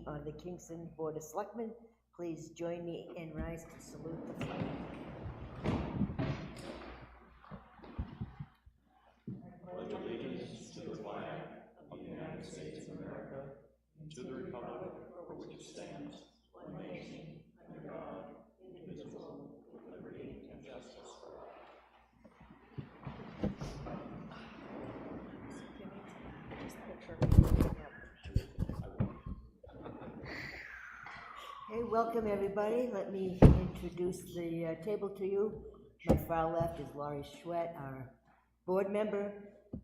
of the Kingston Board of Selectmen. Please join me and rise to salute the flag. Pledge allegiance to the flag of the United States of America and to the republic for which it stands, one nation, under God, indivisible, with liberty and justice for all. Hey, welcome everybody. Let me introduce the table to you. My far left is Laurie Schwett, our board member.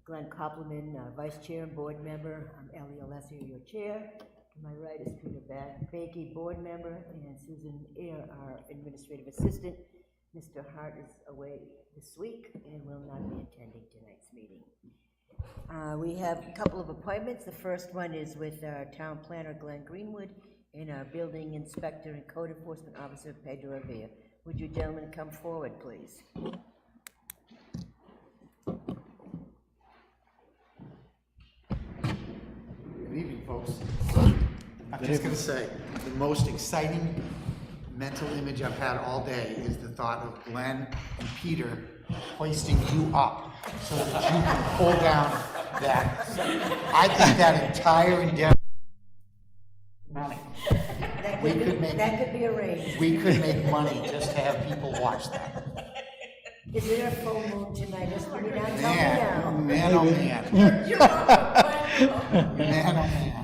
Glenn Koppelman, vice chair and board member. I'm Ellie Alessio, your chair. To my right is Peter Bakey, board member, and Susan Eyre, our administrative assistant. Mr. Hart is away this week and will not be attending tonight's meeting. We have a couple of appointments. The first one is with our town planner, Glenn Greenwood, and our building inspector and code enforcement officer, Pedro Revere. Would you gentlemen come forward, please? Good evening, folks. I'm just going to say, the most exciting mental image I've had all day is the thought of Glenn and Peter hoisting you up so that you can pull down that. I think that entire endeavor, money. That could be arranged. We could make money just to have people watch that. Is there a full moon tonight? Just let me not tell me now. Man, oh man. Man, oh man.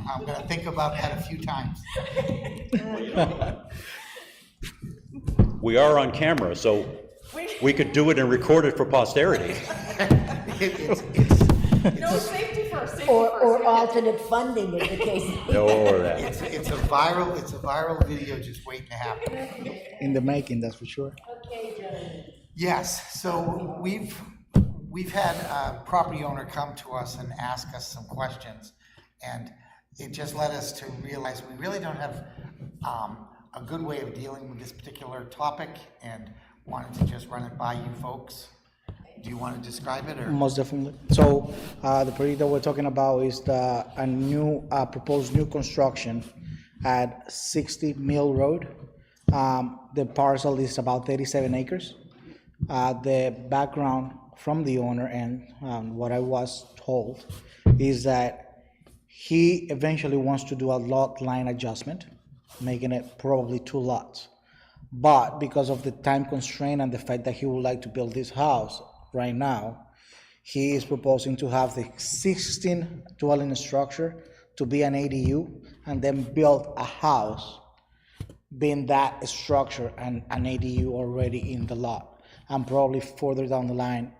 I'm going to think about that a few times. We are on camera, so we could do it and record it for posterity. No, safety first. Or alternate funding in the case. Or that. It's a viral video just waiting to happen. In the making, that's for sure. Okay, gentlemen. Yes, so we've had a property owner come to us and ask us some questions, and it just led us to realize we really don't have a good way of dealing with this particular topic, and wanted to just run it by you folks. Do you want to describe it, or? Most definitely. So the project that we're talking about is a new proposed new construction at 60 Mill Road. The parcel is about 37 acres. The background from the owner and what I was told is that he eventually wants to do a lot line adjustment, making it probably 2 lots. But because of the time constraint and the fact that he would like to build this house right now, he is proposing to have the existing dwelling structure to be an ADU and then build a house being that structure and an ADU already in the lot, and probably further down the line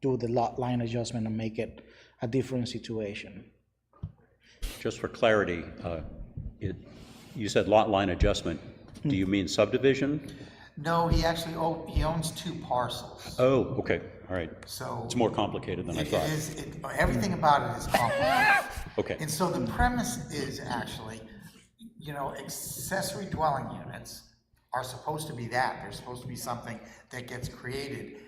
do the lot line adjustment and make it a different situation. Just for clarity, you said lot line adjustment. Do you mean subdivision? No, he actually he owns 2 parcels. Oh, okay, all right. So it's more complicated than I thought. Everything about it is complicated. Okay. And so the premise is actually, accessory dwelling units are supposed to be that. They're supposed to be something that gets created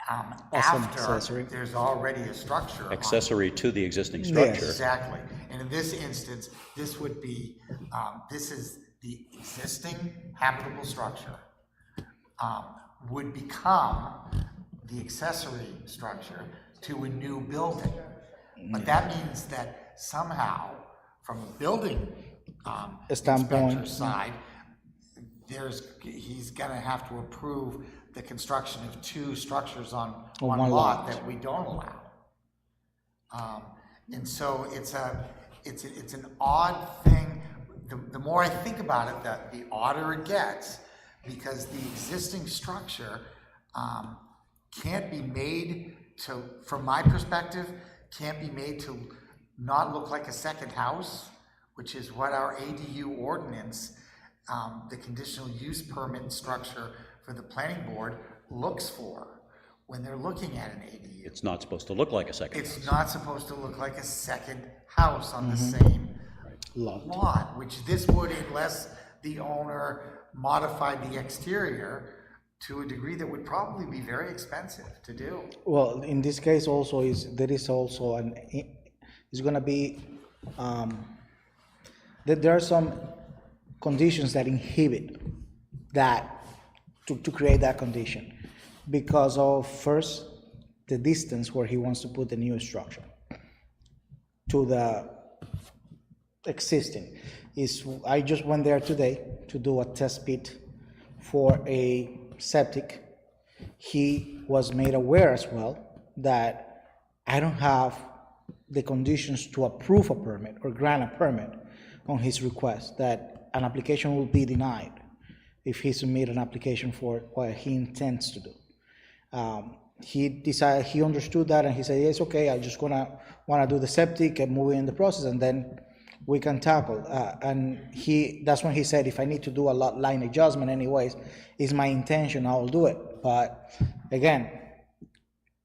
after there's already a structure. Accessory to the existing structure. Yes, exactly. And in this instance, this would be, this is the existing habitable structure would become the accessory structure to a new building. But that means that somehow, from a building inspector's side, he's going to have to approve the construction of 2 structures on one lot that we don't allow. And so it's an odd thing. The more I think about it, the odder it gets, because the existing structure can't be made to, from my perspective, can't be made to not look like a second house, which is what our ADU ordinance, the conditional use permit structure for the planning board looks for when they're looking at an ADU. It's not supposed to look like a second house. It's not supposed to look like a second house on the same lot, which this would, unless the owner modified the exterior to a degree that would probably be very expensive to do. Well, in this case also it's going to be that there are some conditions that inhibit that, to create that condition. Because of, first, the distance where he wants to put the new structure to the existing. I just went there today to do a test pit for a septic. He was made aware as well that I don't have the conditions to approve a permit or grant a permit on his request, that an application will be denied if he submit an application for what he intends to do. He understood that, and he said, yes, okay, I just want to do the septic and move in the process, and then we can tackle. And that's when he said, if I need to do a lot line adjustment anyways, it's my intention, I will do it. But again,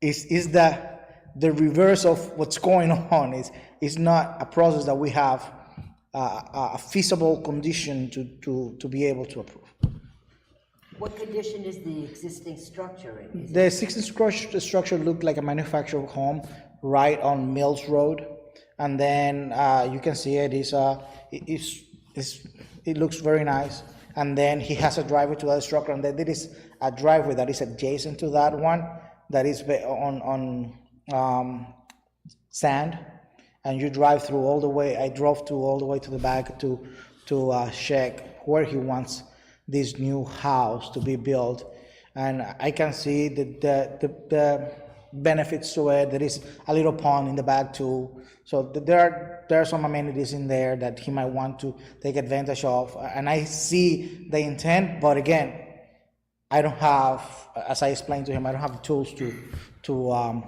is the reverse of what's going on. It's not a process that we have a feasible condition to be able to approve. What condition is the existing structure in? Is The existing structure looked like a manufactured home right on Mills Road, and then you can see it it looks very nice. And then he has a driveway to that structure, and then there is a driveway that is adjacent to that one that is on sand, and you drive through all the way. I drove all the way to the back to check where he wants this new house to be built, and I can see the benefits to it. There is a little pond in the back too, so there are some amenities in there that he might want to take advantage of, and I see the intent. But again, I don't have, as I explained to him, I don't have the tools to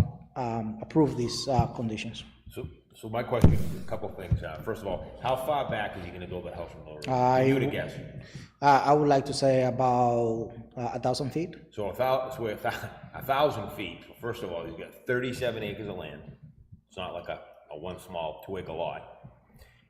approve these conditions. So my question, a couple of things. First of all, how far back is he gonna build the house from the road? If you were to guess. I would like to say about 1,000 feet. So 1,000 feet. First of all, he's got 37 acres of land. It's not like a one small 2-acre lot.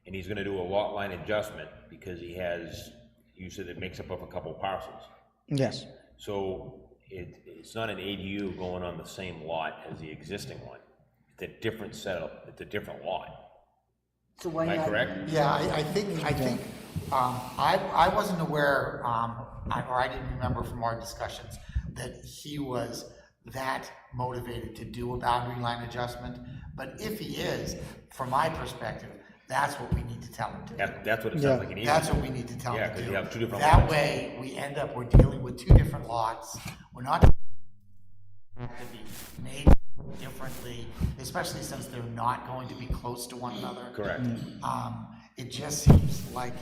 And he's gonna do a lot line adjustment because you said it makes up of a couple parcels. Yes. So it's not an ADU going on the same lot as the existing one. It's a different setup, it's a different lot. So why Am I not? correct? Yeah, I think, I wasn't aware, or I didn't remember from our discussions that he was that motivated to do a boundary line adjustment. But if he is, from my perspective, that's what we need to tell him to do. That's what it sounds like it needs. That's what we need to tell Yeah, him to 'cause do. you have two different That lots. way, we're dealing with two different lots. We're not to be made differently, especially since they're not going to be close to one another. Correct. It just seems like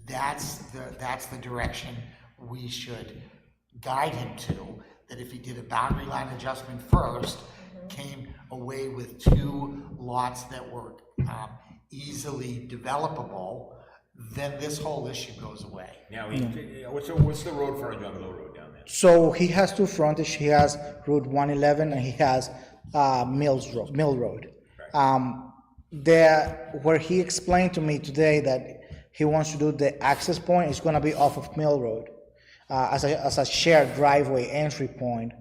that's the direction we should guide him to, that if he did a boundary line adjustment first, came away with two lots that were easily developable, then this whole issue goes away. Now, what's the road frontage on Mill Road down there? So he has two frontage. He has Route 111 and he has Mill Road. Where he explained to me today that he wants to do the access point is going to be off of Mill Road as a shared driveway entry point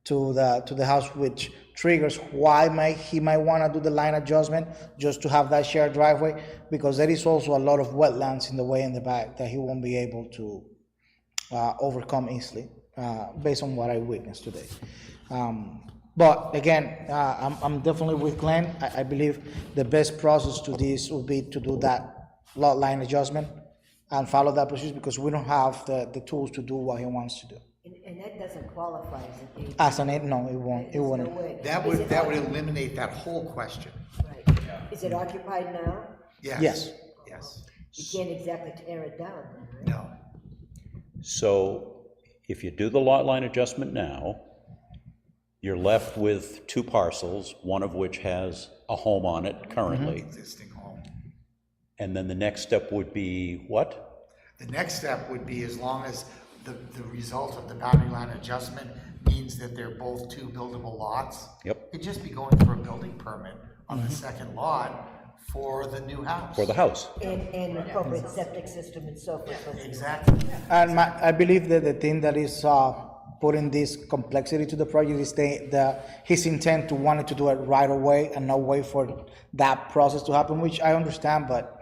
to the house, which triggers why he might want to do the line adjustment just to have that shared driveway, because there is also a lot of wetlands in the way in the back that he won't be able to overcome easily, based on what I witnessed today. But again, I'm definitely with Glenn. I believe the best process to this would be to do that lot line adjustment and follow that procedure, because we don't have the tools to do what he wants to do. And that doesn't qualify As as an ADU. an no, it won't. It There's no wouldn't. way. That Is would it eliminate that whole question. Right. Is it occupied now? Yes. Yes. You can't exactly tear it down, then, right? No. So if you do the lot line adjustment now, you're left with two parcels, one of which has a home on it currently. Existing home. And then the next step would be what? The next step would be, as long as the result of the boundary line adjustment means that they're both two buildable lots. Yep. It'd just be going for a building permit on the second lot for the new house. For the house. And appropriate septic system and so forth. Exactly. And I believe that the thing that is putting this complexity to the project is his intent to want to do it right away and not wait for that process to happen, which I understand, but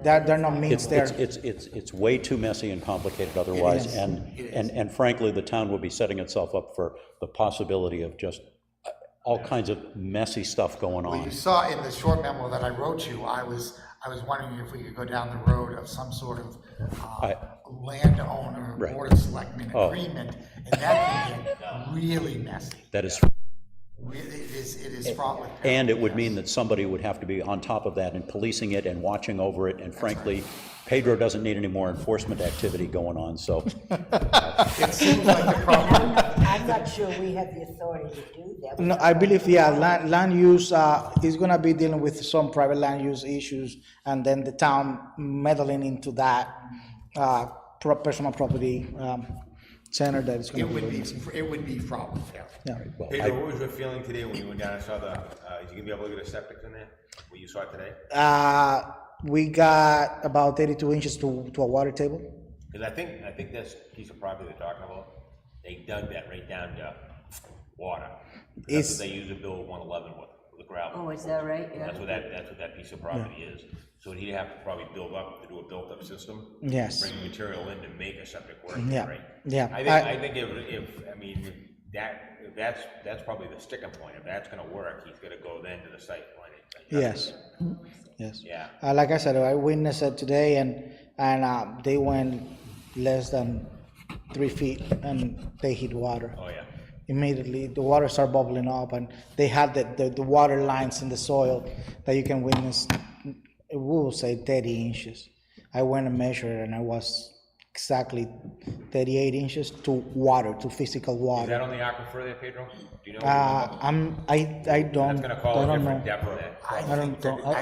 There are no means there. It's way too messy and complicated otherwise, is. and frankly, the town will be setting itself up for the possibility of just all kinds of messy stuff going Well, you on. saw in the short memo that I wrote you, I was wondering if we could go down the road of some sort of landowner, Right. board of selectmen Oh. agreement, and that can get really messy. That is, It is fraught with. and it would mean yes. that somebody would have to be on top of that and policing it and watching over it, and frankly, Pedro doesn't need any more enforcement activity going on, so. It seems like the problem. I'm not sure we have the authority to do that. No, I believe, yeah, land use, is gonna be dealing with some private land use issues, and then the town meddling into that, personal property, center that is gonna It be. would be fraught with failure. Yeah. Well, Pedro, what was your feeling today when you went down and saw the, is you gonna be able to get a septic in there? What you saw today? We got about 32 inches to a water table. Because I think this piece of property they're talking about, they dug that right down to water. That's It's- what they use to build 111 with the gravel. Oh, is that right? Yeah. That's what that piece of property is. So he'd have to probably build up, to do a built-up system. Yes. Bring material in to make a septic work, Yeah, right? yeah. I think I mean, that's probably the sticking point. If that's gonna work, he's gonna go then to the site plan. Yes, yes. Yeah. Like I said, I witnessed it today, and they went less than 3 feet, and they hit water. Oh, yeah. Immediately, the water started bubbling up, and they had the water lines in the soil that you can witness, we will say 30 inches. I went and measured, and I was exactly 38 inches to water, to physical Is that water. on the aquifer there, Pedro? Do you know? I don't, That's gonna call I a don't different know. depth of that.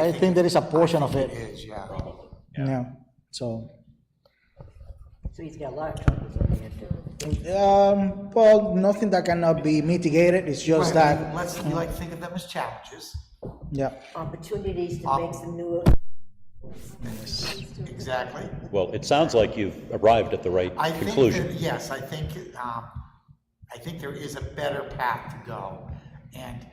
I think there is a portion of It it, is, yeah. yeah, so. So he's got a lot of troubles on the end. Well, nothing that cannot be mitigated, it's just Right, that, let's, we like to think of them as challenges. yeah, Opportunities to make some new, Exactly. Well, it sounds like you've arrived at the right I think conclusion. that, yes, I think there is a better path to go. And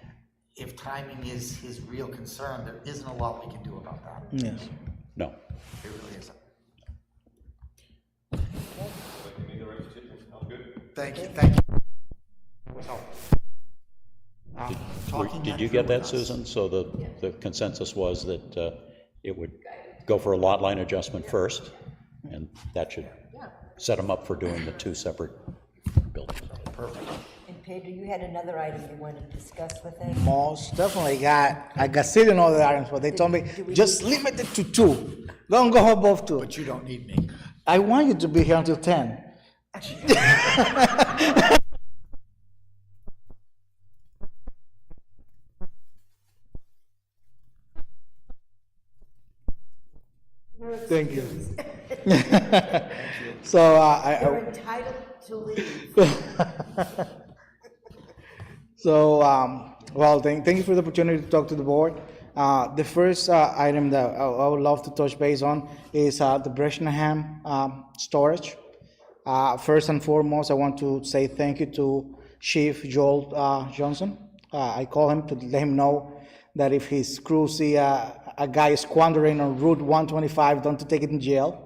if timing is his real concern, there isn't a lot we can do about that. yes. No. There really isn't. Thank you, thank you. So, Did you get that, Susan? So the consensus was that it would go for a lot line adjustment first, and that should set them up for doing the two separate buildings. and Pedro, you had another item you wanted to discuss with him? Most definitely I got seven other items, but they told me, just limit it to two. Don't go above two. but you don't need me. I want you to be here until 10. Thank you. So, You're entitled to leave. So, well, thank you for the opportunity to talk to the board. The first item that I would love to touch base on is the Breshnaham storage. First and foremost, I want to say thank you to Chief Joel Johnson. I call him to let him know that if his crew see a guy squandering on Route 125, don't to take it in jail.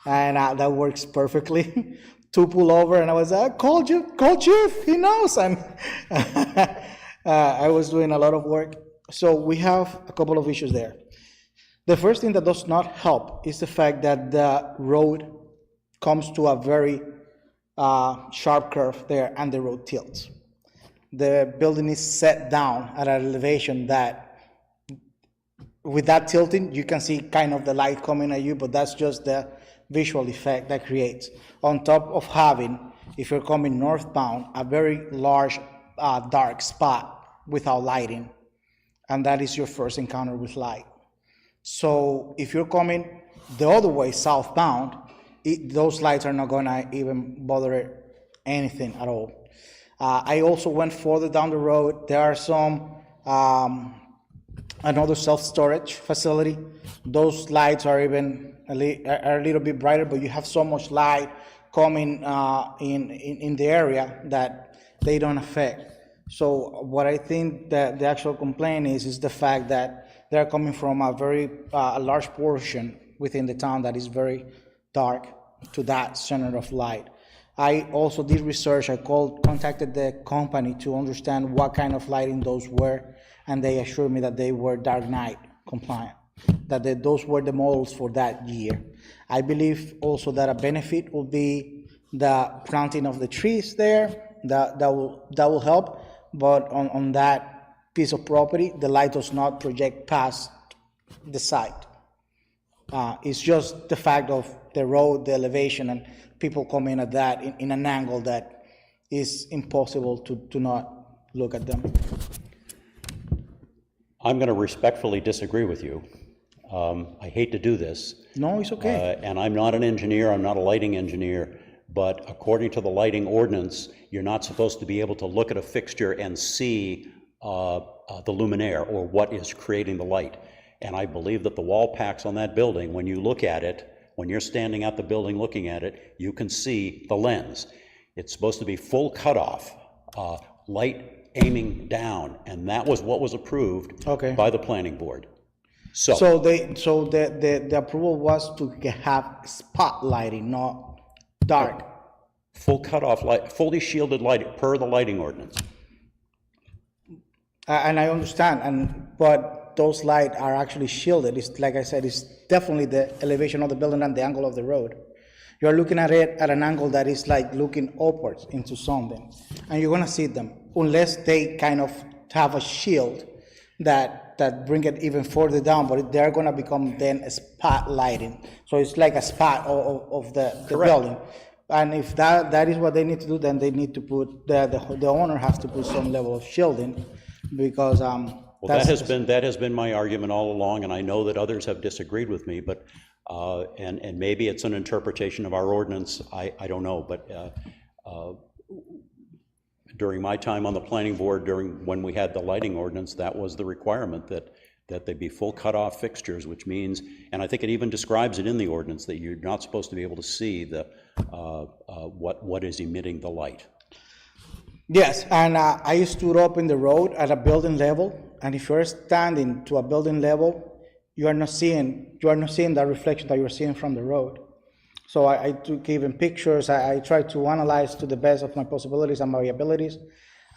And that works perfectly. To pull over, and I was call Chief, he knows. And I was doing a lot of work. So we have a couple of issues there. The first thing that does not help is the fact that the road comes to a very sharp curve there, and the road tilts. The building is set down at an elevation that, with that tilting, you can see kind of the light coming at you, but that's just the visual effect that creates. On top of having, if you're coming northbound, a very large dark spot without lighting, and that is your first encounter with light. So if you're coming the other way, southbound, those lights are not gonna even bother anything at all. I also went further down the road. There are some another self-storage facility. Those lights are even a little bit brighter, but you have so much light coming in the area that they don't affect. So what I think that the actual complaint is the fact that they're coming from a very large portion within the town that is very dark to that center of light. I also did research. I contacted the company to understand what kind of lighting those were, and they assured me that they were dark night compliant, that those were the models for that year. I believe also that a benefit will be the planting of the trees there. That will help, but on that piece of property, the light does not project past the site. It's just the fact of the road, the elevation, and people come in at that in an angle that is impossible to not look at them. I'm going to respectfully disagree with you. I hate to do this. No, it's okay. And I'm not an engineer, I'm not a lighting engineer, but according to the lighting ordinance, you're not supposed to be able to look at a fixture and see the luminaire or what is creating the light. And I believe that the wall packs on that building, when you look at it, when you're standing at the building looking at it, you can see the lens. It's supposed to be full cutoff, light aiming down, and that was what was approved by the planning board. So the approval was to have spotlighting, not dark. Full cutoff light, fully shielded light per the lighting ordinance. And I understand, but those lights are actually shielded. It's like I said, it's definitely the elevation of the building and the angle of the road. You're looking at it at an angle that is like looking upwards into something, and you're gonna see them unless they kind of have a shield that bring it even further down, but they're gonna become then a spotlighting. So it's like a spot of the building. And if that is what they need to do, then they need to put, the owner has to put some level of shielding, because well, that has been my argument all along, and I know that others have disagreed with me, but and maybe it's an interpretation of our ordinance, I don't know, but during my time on the planning board, when we had the lighting ordinance, that was the requirement, that they be full cutoff fixtures, which means, and I think it even describes it in the ordinance, that you're not supposed to be able to see what is emitting the light. Yes, and I stood up in the road at a building level, and if you're standing to a building level, you are not seeing that reflection that you're seeing from the road. So I took even pictures. I tried to analyze to the best of my possibilities and my abilities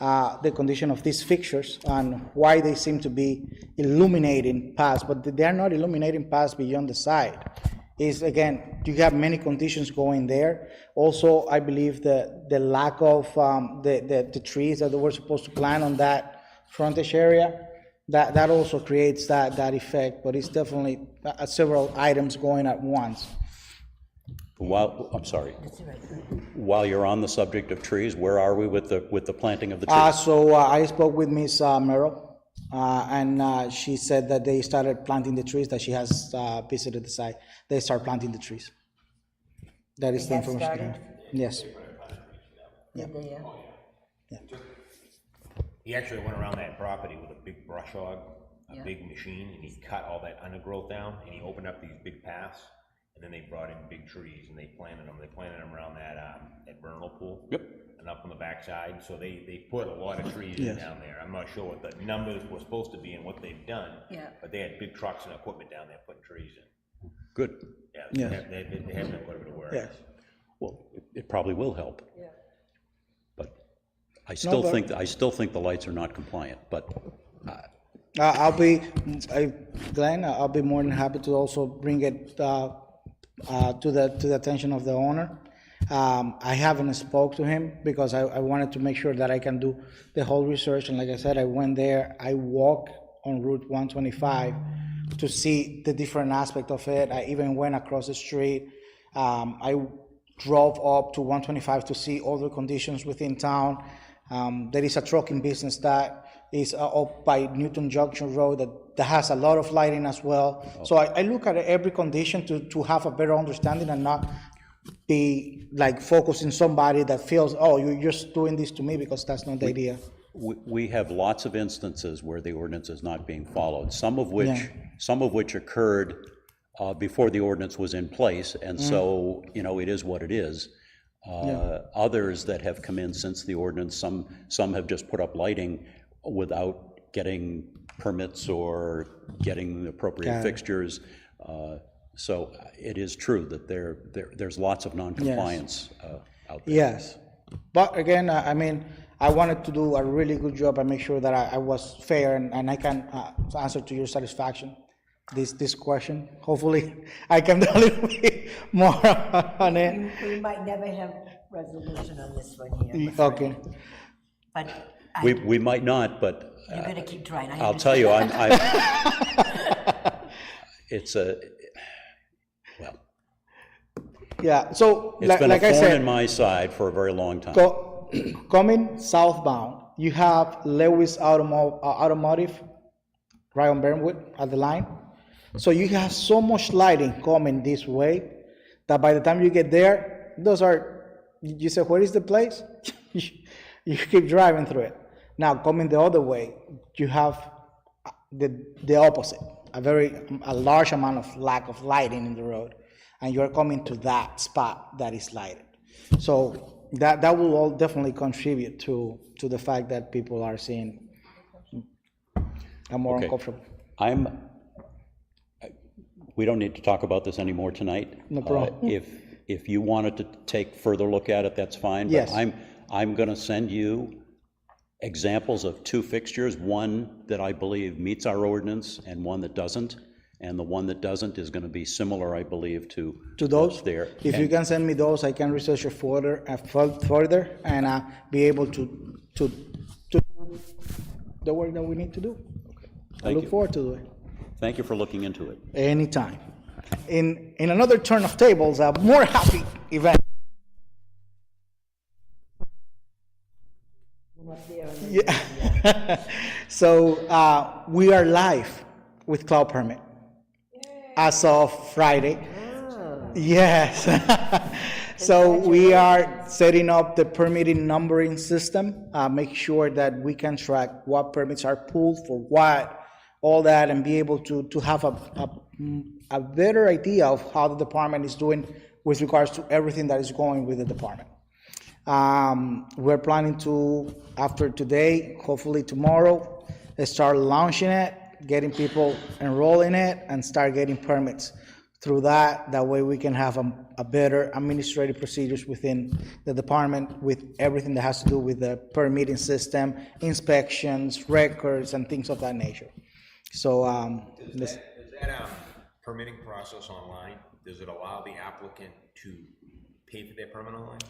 the condition of these fixtures and why they seem to be illuminating past, but they are not illuminating past beyond the side. Is again, you have many conditions going there. Also, I believe the lack of the trees that they were supposed to plant on that frontage area, that also creates that effect, but it's definitely several items going at once. I'm sorry. While you're on the subject of trees, where are we with the planting of the trees? So I spoke with Ms. Merrill, and she said that they started planting the trees, that she has visited the site. They start planting the trees. That is the information. Started? Yes. Did they, He actually went around that property with a big brush hog, a big machine, and he cut all that undergrowth down, and he opened up these big paths, and then they brought in big trees, and they planted them. They planted them around that vernal pool. Yep. And up on the backside, so they put a lot of trees in down there. I'm not sure what the numbers were supposed to be and what they've done. Yeah. But they had big trucks and equipment down there putting trees in. Good. Yeah, they have done quite a bit of work. Yes. Well, it probably will help. Yeah. But I still think the lights are not compliant, but. Glenn, I'll be more than happy to also bring it to the attention of the owner. I haven't spoke to him because I wanted to make sure that I can do the whole research, and like I said, I went there, I walked on Route 125 to see the different aspect of it. I even went across the street. I drove up to 125 to see other conditions within town. There is a trucking business that is up by Newton Junction Road that has a lot of lighting as well. Oh. So I look at every condition to have a better understanding and not be like focusing somebody that feels, oh, you're just doing this to me, because that's not the idea. We have lots of instances where the ordinance is not being followed, some of which occurred before the ordinance was in place, and so, it is what it is. Others that have come in since the ordinance, some have just put up lighting without getting permits or getting the appropriate fixtures. So it is true that there's lots of non-compliance out there. Yes, but again, I mean, I wanted to do a really good job and make sure that I was fair and I can answer to your satisfaction this question. Hopefully, I can do a little bit more on it. We might never have resolution on this one here, I'm afraid. Okay. But We might not, but you're gonna keep trying. I I'll tell you, it's well, Yeah. So it's been a like I thorn in said, my side for a very long time. coming southbound, you have Lewis Automotive right on Burnwood at the line. So you have so much lighting coming this way that by the time you get there, those are, you say, where is the place? You keep driving through it. Now coming the other way, you have the opposite, a large amount of lack of lighting in the road, and you're coming to that spot that is lighted. So that will all definitely contribute to the fact that people are seeing a more Okay. uncomfortable. We don't need to talk about this anymore tonight. No problem. If you wanted to take further look at it, that's fine. Yes. But I'm gonna send you examples of two fixtures, one that I believe meets our ordinance and one that doesn't. And the one that doesn't is gonna be similar, I believe, to To those, what's there. if you can send me those, I can research it further and be able to do the work that we need to do. I Thank look you. forward to it. Thank you for looking into it. Anytime. In another turn of tables, a more happy event. Yeah. So we are live with Cloud Permit as of Friday. Yes. So we are setting up the permitting numbering system, make sure that we can track what permits are pulled for what, all that, and be able to have a better idea of how the department is doing with regards to everything that is going with the department. We're planning to, after today, hopefully tomorrow, start launching it, getting people enrolled in it, and start getting permits through that. That way we can have a better administrative procedures within the department with everything that has to do with the permitting system, inspections, records, and things of that nature. So, Is that permitting process online, does it allow the applicant to pay for their permit online?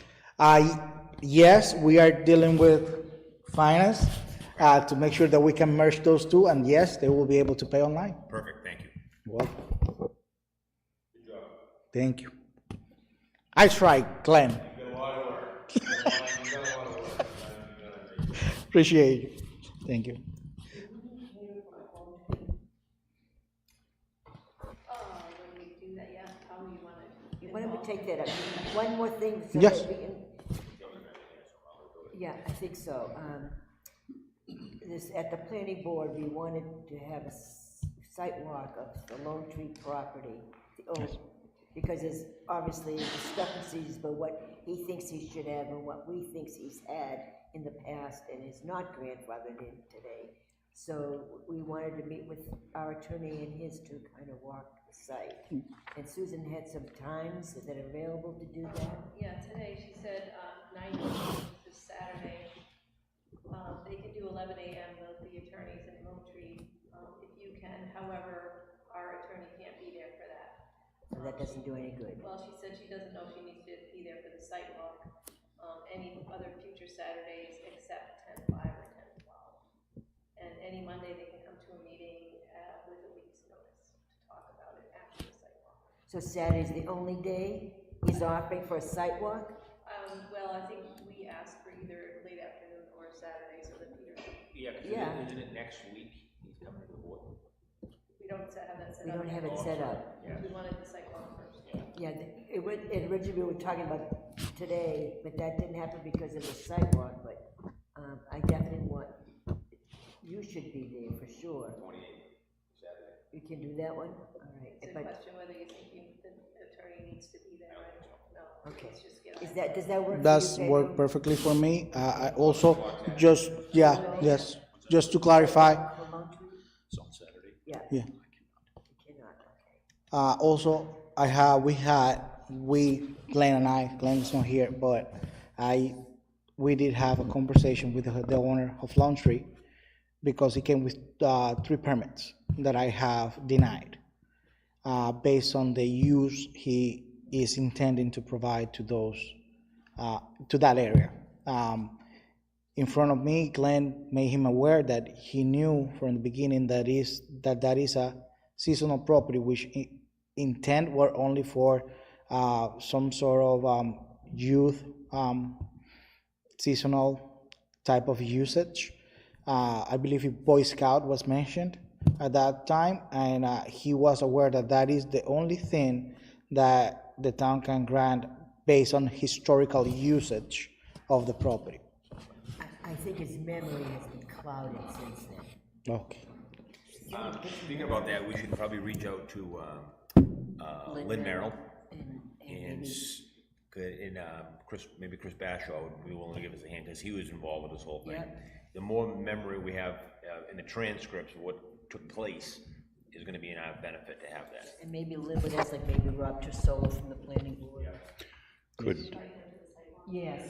yes, we are dealing with finance to make sure that we can merge those two, and yes, they will be able to pay online. Perfect, thank you. Welcome. Good job. Thank you. I tried, Glenn. You got a lot of work. You got a lot of work. Appreciate you. Thank you. When we do that, yeah, how you want it. Why don't we take that up? One more thing. So Yes. that we can- Yeah, I think so. At the planning board, we wanted to have a site walk of the Lone Tree property. Because there's obviously discrepancies about what he thinks he should have and what we thinks he's had in the past and is not grandfathered in today. So we wanted to meet with our attorney and his to kind of walk the site. And Susan had some times that are available to do that. Yeah, today she said 9 this Saturday. They can do 11 a.m. The attorneys in Lone Tree, if you can. However, our attorney can't be there for that. So that doesn't do any good. Well, she said she doesn't know if she needs to be there for the site walk. Any other future Saturdays except 10-5 or 10-12. And any Monday they can come to a meeting with a week's notice to talk about it after the site walk. So Saturday's the only day he's offering for a site walk? Well, I think we asked for either late afternoon or Saturday so that Peter, Yeah, 'cause Yeah. isn't it next week he's coming to the board? we don't have that set We up. don't have it set up. We wanted the site walk first. Yeah, originally we were talking about today, but that didn't happen because of the sidewalk, but, I definitely want, you should be there for sure. 28th, Saturday. You can do that one? All right. It's a But, question whether you think the attorney needs to be there, right? No. okay. Let's just get Does that work for you? That's Pedro? worked perfectly for me. I also, just to clarify, For Lone Tree? It's on Saturday. Yeah. yeah, You cannot, okay. Also, Glenn and I, Glenn's not here, but we did have a conversation with the owner of Laundry because he came with 3 permits that I have denied based on the use he is intending to provide to to that area. In front of me, Glenn made him aware that he knew from the beginning that is a seasonal property, which intent were only for some sort of youth seasonal type of usage. I believe Boy Scout was mentioned at that time, and he was aware that that is the only thing that the town can grant based on historical usage of the property. I think his memory has been clouded since then. Okay. Speaking about that, we should probably reach out to Lynn Merrill and maybe Chris Bashaw would be willing to give us a hand, because he was involved with this whole thing. Yep. The more memory we have in the transcripts of what took place is gonna be in our benefit to have that. And maybe live with us, like maybe Rob Trisolo from the planning board. Could, Yes,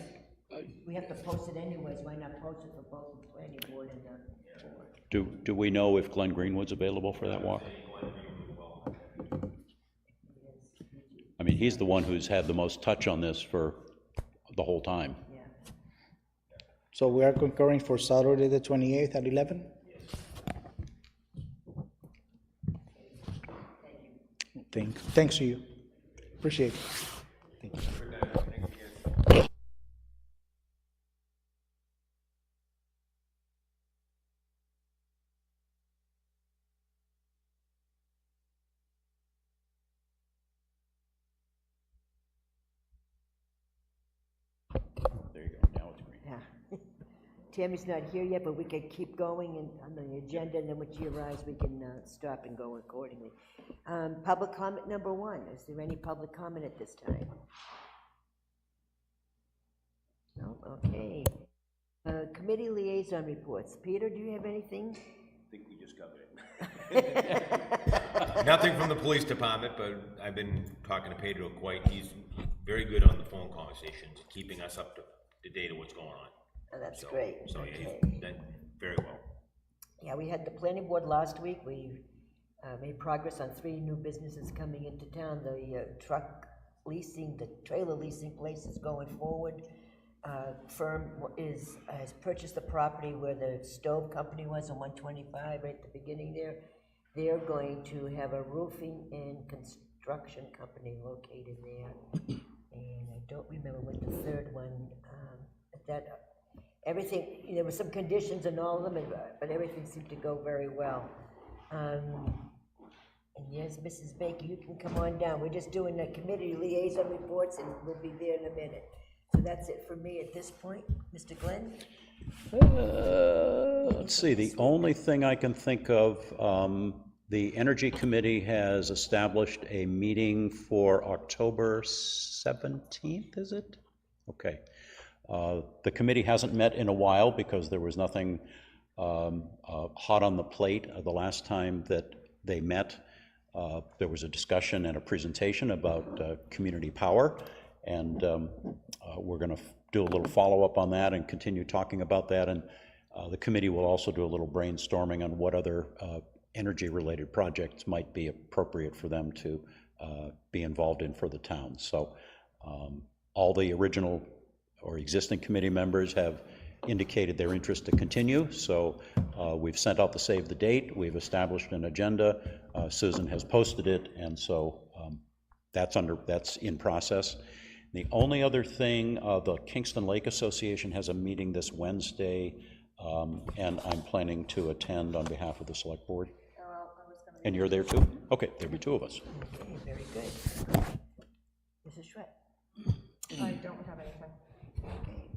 we have to post it anyways, why not post it for both the planning board and the board? do we know if Glenn Greenwood's available for that walk? I mean, he's the one who's had the most touch on this for the whole time. Yeah. So we are concurring for Saturday the 28th at 11? Thanks to you. Appreciate it. Thank you. There you go, now it's green. Yeah. Tammy's not here yet, but we can keep going and on the agenda, and then when she arrives, we can stop and go accordingly. Public comment number 1. Is there any public comment at this time? No? Okay. Committee liaison reports. Peter, do you have anything? I think we just covered it. Nothing from the police department, but I've been talking to Pedro quite, he's very good on the phone conversations, keeping us up to date of what's going on. Oh, that's great. So yeah, Okay. he's done very well. Yeah, we had the planning board last week. We made progress on 3 new businesses coming into town. The truck leasing, the trailer leasing place is going forward. Firm has purchased the property where the stove company was on 125, right at the beginning there. They're going to have a roofing and construction company located there. And I don't remember what the third one, everything, there were some conditions in all of them, but everything seemed to go very well. And yes, Mrs. Baker, you can come on down. We're just doing the committee liaison reports, and we'll be there in a minute. So that's it for me at this point. Mr. Glenn? Let's see, the only thing I can think of, the Energy Committee has established a meeting for October 17th, is it? Okay. The committee hasn't met in a while because there was nothing hot on the plate. The last time that they met, there was a discussion and a presentation about community power, and we're going to do a little follow-up on that and continue talking about that, and the committee will also do a little brainstorming on what other energy-related projects might be appropriate for them to be involved in for the town. So all the original or existing committee members have indicated their interest to continue, so we've sent out the save the date, we've established an agenda, Susan has posted it, and so that's in process. The only other thing, the Kingston Lake Association has a meeting this Wednesday, and I'm planning to attend on behalf of the select board. And you're there too? Okay, there'll be 2 of us. Okay, very good. Mrs. Shwet? I don't have anything. Okay.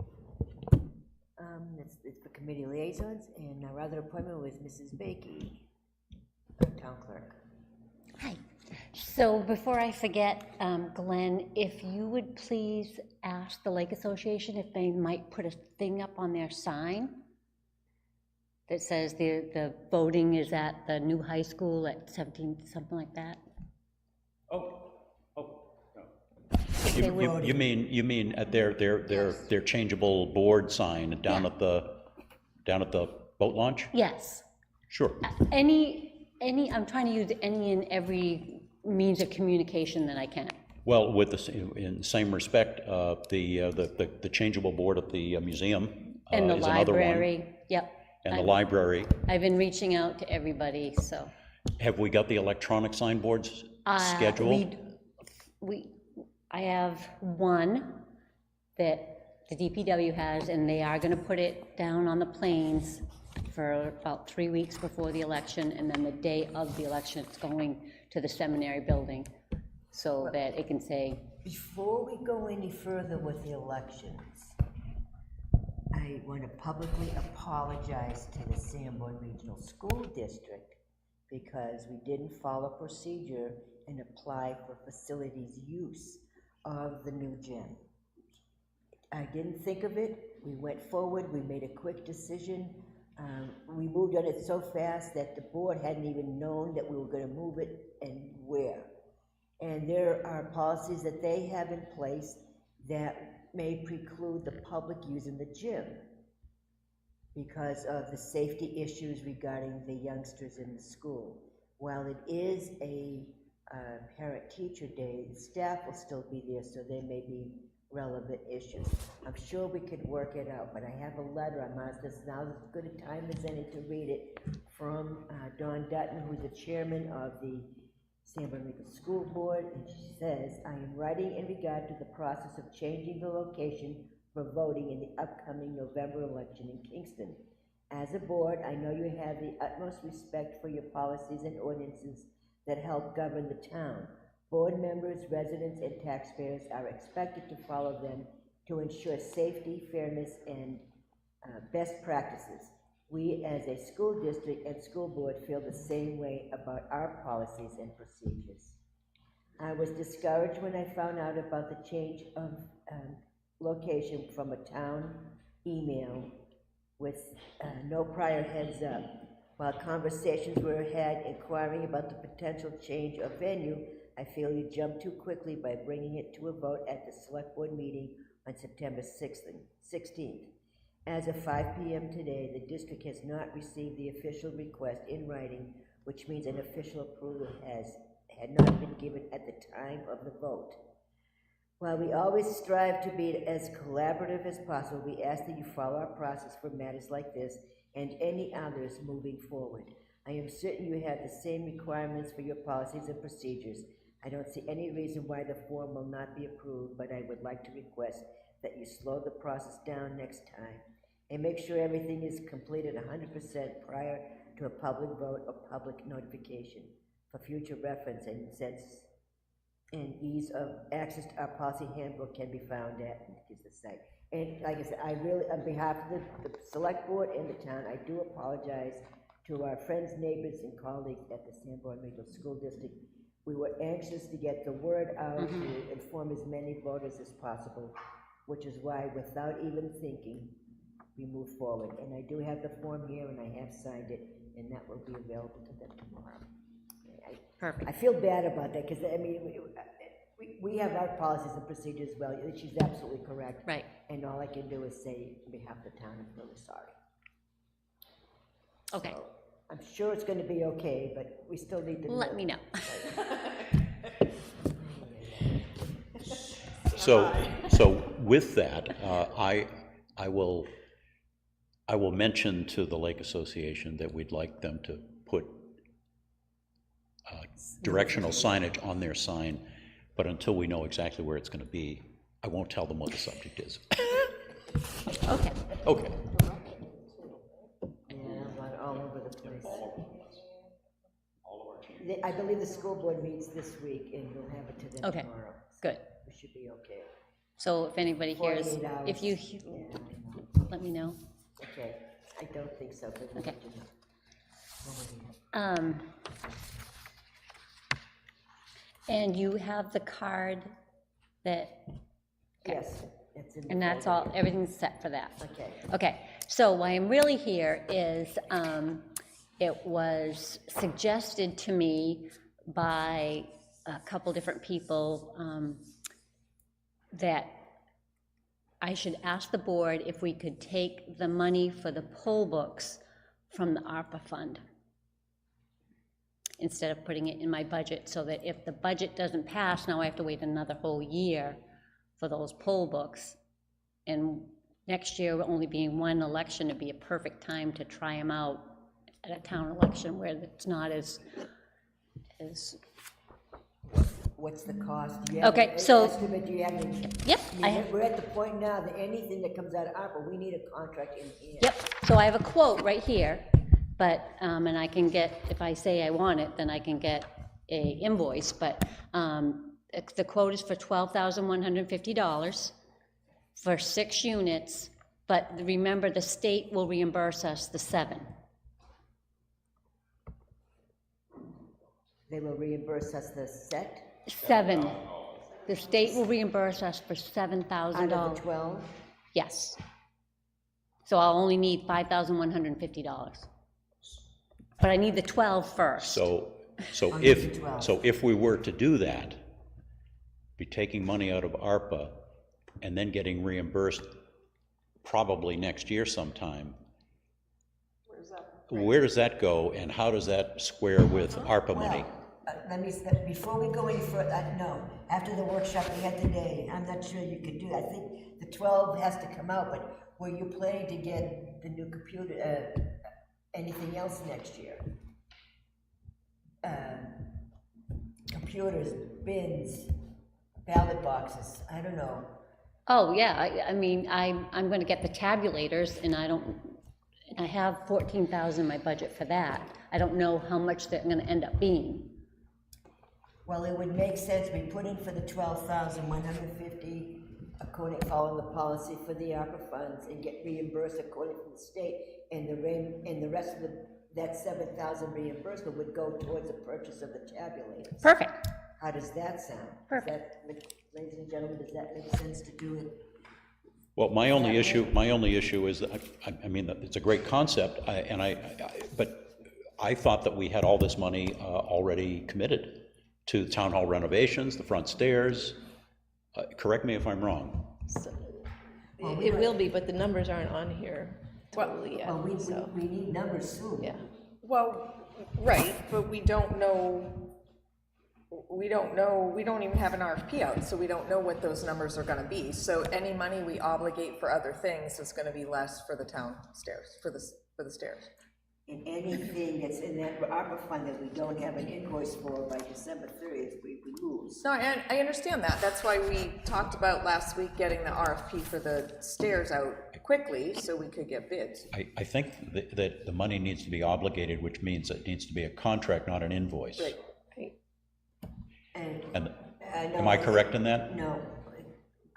It's the committee liaisons, and our other appointment was Mrs. Bakey, our town clerk. Hi. So before I forget, Glenn, if you would please ask the Lake Association if they might put a thing up on their sign that says the voting is at the new high school at 17, something like that. If they would, You mean at their changeable board sign down Yeah. at the boat launch? yes. Sure. I'm trying to use any and every means of communication that I can. Well, in the same respect, the changeable board at the museum And the is another one. library, yep. And the library. I've been reaching out to everybody, so. Have we got the electronic signboards scheduled? I have one that the DPW has, and they are gonna put it down on the plains for about 3 weeks before the election, and then the day of the election, it's going to the seminary building, so that it can say, Before we go any further with the elections, I want to publicly apologize to the Sanborn Regional School District because we didn't follow procedure and apply for facilities use of the new gym. I didn't think of it. We went forward. We made a quick decision. We moved on it so fast that the board hadn't even known that we were going to move it and where. And there are policies that they have in place that may preclude the public using the gym because of the safety issues regarding the youngsters in the school. While it is a parent-teacher day, the staff will still be there, so there may be relevant issues. I'm sure we could work it out, but I have a letter, I'm asked this now, as good a time as any to read it, from Dawn Dutton, who's the chairman of the Sanborn Regional School Board, and she says, I am writing in regard to the process of changing the location for voting in the upcoming November election in Kingston. As a board, I know you have the utmost respect for your policies and ordinances that help govern the town. Board members, residents, and taxpayers are expected to follow them to ensure safety, fairness, and best practices. We, as a school district and school board, feel the same way about our policies and procedures. I was discouraged when I found out about the change of location from a town email with no prior heads up. While conversations were had inquiring about the potential change of venue, I feel you jumped too quickly by bringing it to a vote at the select board meeting on September 16th. As of 5 p.m. today, the district has not received the official request in writing, which means an official approval had not been given at the time of the vote. While we always strive to be as collaborative as possible, we ask that you follow our process for matters like this and any others moving forward. I am certain you have the same requirements for your policies and procedures. I don't see any reason why the form will not be approved, but I would like to request that you slow the process down next time and make sure everything is completed 100% prior to a public vote or public notification. For future reference and sense and ease of access to our policy handbook can be found at, is the site. And like I said, I really, on behalf of the select board and the town, I do apologize to our friends, neighbors, and colleagues at the Sanborn Regional School District. We were anxious to get the word out to inform as many voters as possible, which is why, without even thinking, we moved forward. And I do have the form here, and I have signed it, and that will be available to them tomorrow. perfect. I feel bad about that, because, I mean, we have our policies and procedures as well. She's absolutely correct. Right. And all I can do is say, on behalf of the town, I'm really sorry. Okay, So, I'm sure it's gonna be okay, but we still need to know. let me know. So with that, I will mention to the Lake Association that we'd like them to put directional signage on their sign, but until we know exactly where it's gonna be, I won't tell them what the subject is. Okay, Okay. Yeah, but all over the place. I believe the school board meets this week, and we'll have it to them Okay. tomorrow. good. We should be okay. So if anybody hears, 48 hours. if you, Yeah, let me know. okay, I don't think so, but we'll Okay. let you know. And you have the card that, Yes, it's in the. and that's folder. all, everything's set for that. Okay, Okay, so why I'm really here is, it was suggested to me by a couple different people, that I should ask the board if we could take the money for the poll books from the ARPA fund, instead of putting it in my budget, so that if the budget doesn't pass, now I have to wait another whole year for those poll books. And next year, only being one election, it'd be a perfect time to try them out at a town election where it's not as What's the cost? Do you have Okay, an so- estimate? Do you have any? Yep, I have. We're at the point now that anything that comes out of ARPA, we need a contract in hand. Yep, so I have a quote right here, but, and I can get, if I say I want it, then I can get a invoice, but the quote is for $12,150 for 6 units, but remember, the state will reimburse us the 7. They will reimburse us the set 7. The state will reimburse us for out $7,000. of the 12? Yes. So I'll only need $5,150. But I need the 12 first. So On if, the 12. so if we were to do that, be taking money out of ARPA and then getting reimbursed probably next year sometime, where does that go, and how does that square with ARPA money? Let me, before we go any further, no, after the workshop we had today, I'm not sure you could do that. I think the 12 has to come out, but were you planning to get the new computer, anything else next year? Computers, bins, ballot boxes, I don't know. Oh, yeah, I mean, I'm gonna get the tabulators, and I have 14,000 in my budget for that. I don't know how much they're gonna end up being. Well, it would make sense, we put in for the 12,150, according, following the policy for the ARPA funds, and get reimbursed according to the state, and the rest of that 7,000 reimbursement would go towards the purchase of the tabulators. Perfect. How does that sound? Perfect. Ladies and gentlemen, does that make sense to do it? Well, my only issue is that, I mean, it's a great concept, but I thought that we had all this money already committed to town hall renovations, the front stairs. Correct me if I'm wrong. It will be, but the numbers aren't on here totally yet, Well, so, we need numbers soon. yeah. Well, right, but we don't even have an RFP out, so we don't know what those numbers are gonna be. So any money we obligate for other things is gonna be less for the town stairs, for the stairs. And anything that's in that ARPA fund that we don't have an invoice for by December 30th, we lose. No, I understand that. That's why we talked about last week getting the RFP for the stairs out quickly, so we could get bids. I think that the money needs to be obligated, which means it needs to be a contract, not an invoice. Right. And no, am I correct in that? No,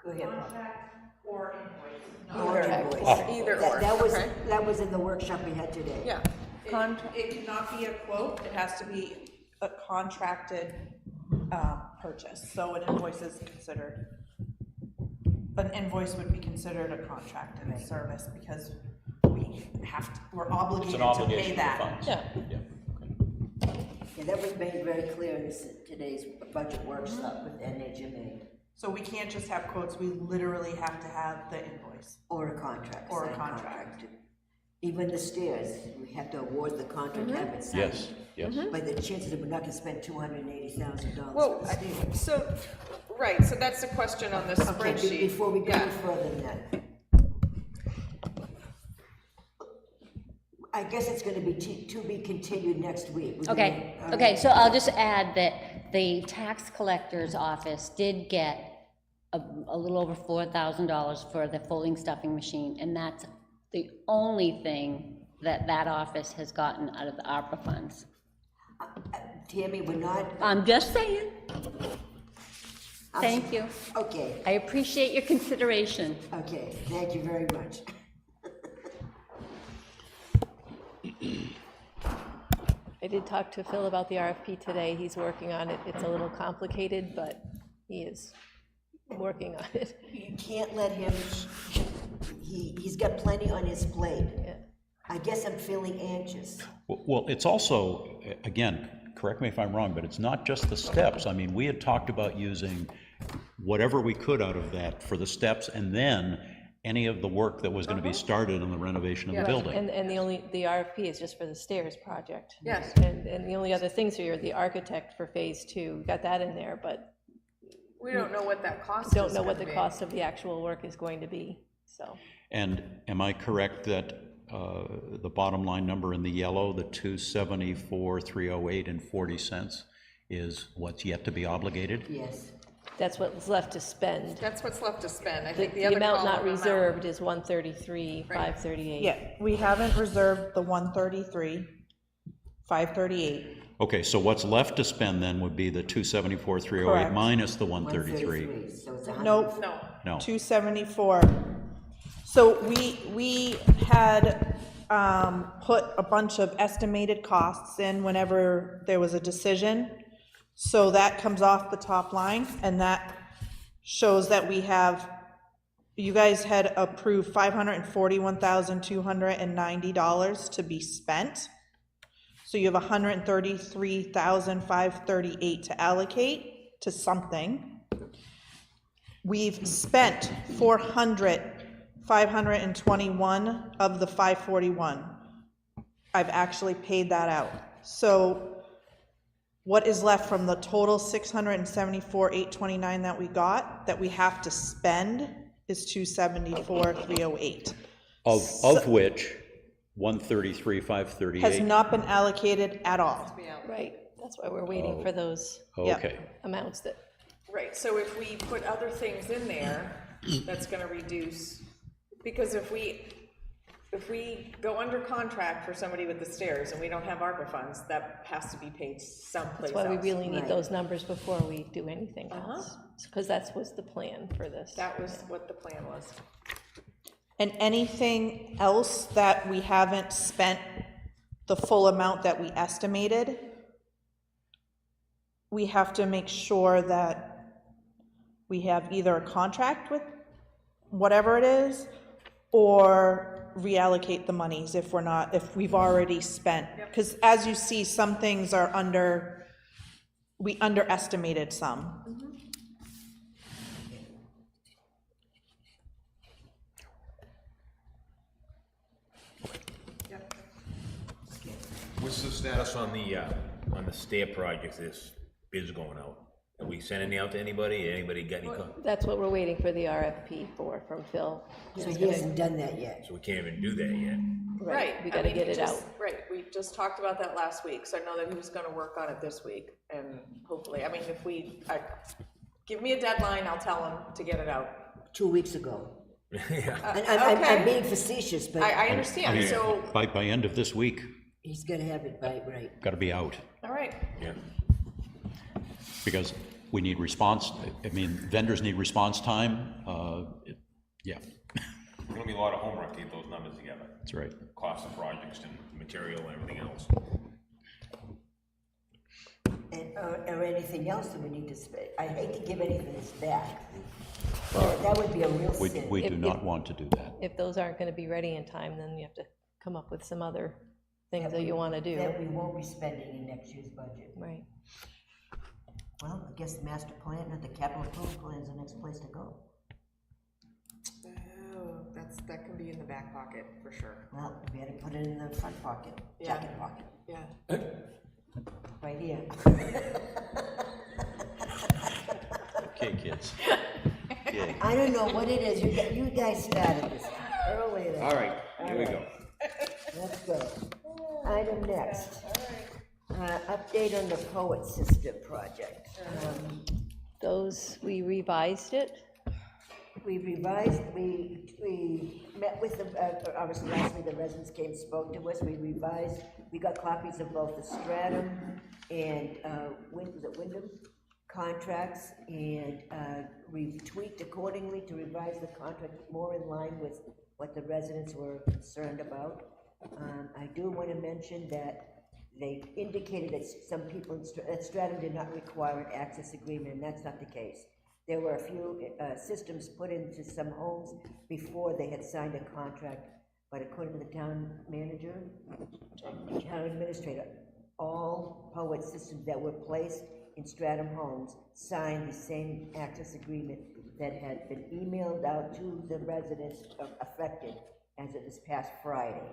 go ahead. Or Or invoice. Either or, okay. That was in the workshop we had today. Yeah. It cannot be a quote, it has to be a contracted purchase, so an invoice is considered. An invoice would be considered a contracted service because we're It's obligated an to obligation pay of that. funds. Yeah. Yeah, that was made very clear in today's budget workshop with NHMA, So we can't just have quotes, we literally have to have the invoice. or a contract. Or a signed contract. Even the stairs, we have to award the contract, have it signed. Yes, yes. But the chances that we're not gonna spend $280,000 Well, for the stairs. so, right, so that's the question on this Okay, spreadsheet. before we go Yeah. any further than that. I guess it's gonna be to be continued next week. We're Okay, gonna- okay, so I'll just add that the tax collector's office did get a little over $4,000 for the folding stuffing machine, and that's the only thing that office has gotten out of the ARPA funds. Tammy, we're not, I'm just saying. Thank you. okay, I appreciate your consideration. okay, thank you very much. I did talk to Phil about the RFP today, he's working on it, it's a little complicated, but he is working on it. You can't let him, he's got plenty on his plate. Yeah. I guess I'm feeling anxious. Well, it's also, again, correct me if I'm wrong, but it's not just the steps. I mean, we had talked about using whatever we could out of that for the steps, and then any of the work that was gonna be started on the renovation of the building. And the RFP is just for the stairs project. Yes. And the only other things here are the architect for phase 2, got that in there, but We don't know what that cost is don't know what the gonna be. cost of the actual work is going to be, so. And am I correct that the bottom line number in the yellow, the 274,308 and 40 cents, is what's yet to be obligated? Yes. That's what's left to spend. That's what's left to spend. I The think the the other amount not column reserved is 133,538. Yeah, we haven't reserved the 133, 538. Okay, so what's left to spend then would be the 274,308 Correct. minus the 133. 133, so it's a Nope, No, No, 274. So we had put a bunch of estimated costs in whenever there was a decision. So that comes off the top line, and that shows that we have, you guys had approved $541,290 to be spent. So you have $133,538 to allocate to something. We've spent 521 of the 541. I've actually paid that out. So what is left from the total 674,829 that we got, that we have to spend, is 274,308. of which 133,538. Has not been allocated at all. Right, that's why we're waiting for those Yep. Okay, amounts that, right, so if we put other things in there, that's gonna reduce, because if we go under contract for somebody with the stairs and we don't have ARPA funds, that has to be paid someplace that's why we else. really need Right. those numbers before we do anything else. Because that was the plan for this. That was what the plan was. And anything else that we haven't spent the full amount that we estimated, we have to make sure that we have either a contract with whatever it is, or reallocate the monies if we've already spent. Because as you see, some things are we underestimated some. What's the status on the stair project, this bids going out? Are we sending it out to anybody? Anybody got any, That's what we're waiting for the RFP for, from Phil. So he hasn't done that yet. so we can't even do that yet? Right. We I gotta mean, get we it just- out. Right, we just talked about that last week, so I know that he was gonna work on it this week, and hopefully, I mean, give me a deadline, I'll tell him to get it out. 2 weeks ago. Yeah. And I'm okay. being facetious, but I understand, so, by end of this week, he's gonna have it right. gotta be out, all right, Yeah. because we need response, I mean, vendors need response time, yeah, There's gonna be a lot of homework to get those numbers together. that's right. Cost of projects and material and everything else. And, or anything else that we need to spend. I hate to give anything back. That would be a real sin. We do If- not want to do that. If those aren't gonna be ready in time, then you have to come up with some other things that you wanna do. That we won't be spending in next year's budget. Right. Well, I guess the master plan and the capital improvement plan is the next place to go. oh, that can be in the back pocket, for sure, Well, we had to put it in the front pocket, Yeah. jacket pocket, yeah. right here. Okay, kids. Yeah. I don't know what it is, you guys started this earlier. All right, here we go. Let's go. Item next. Update on the Poet System project. Those, we revised it. We revised, we met with the, obviously last week the residents came, spoke to us, we revised, we got copies of both the Stratum and, was it Wyndham contracts, and, we tweaked accordingly to revise the contract more in line with what the residents were concerned about. I do want to mention that they indicated that some people, that Stratum did not require an access agreement, and that's not the case. There were a few systems put into some homes before they had signed a contract, but according to the town manager, town administrator, all poet systems that were placed in Stratum Homes signed the same access agreement that had been emailed out to the residents affected as of this past Friday.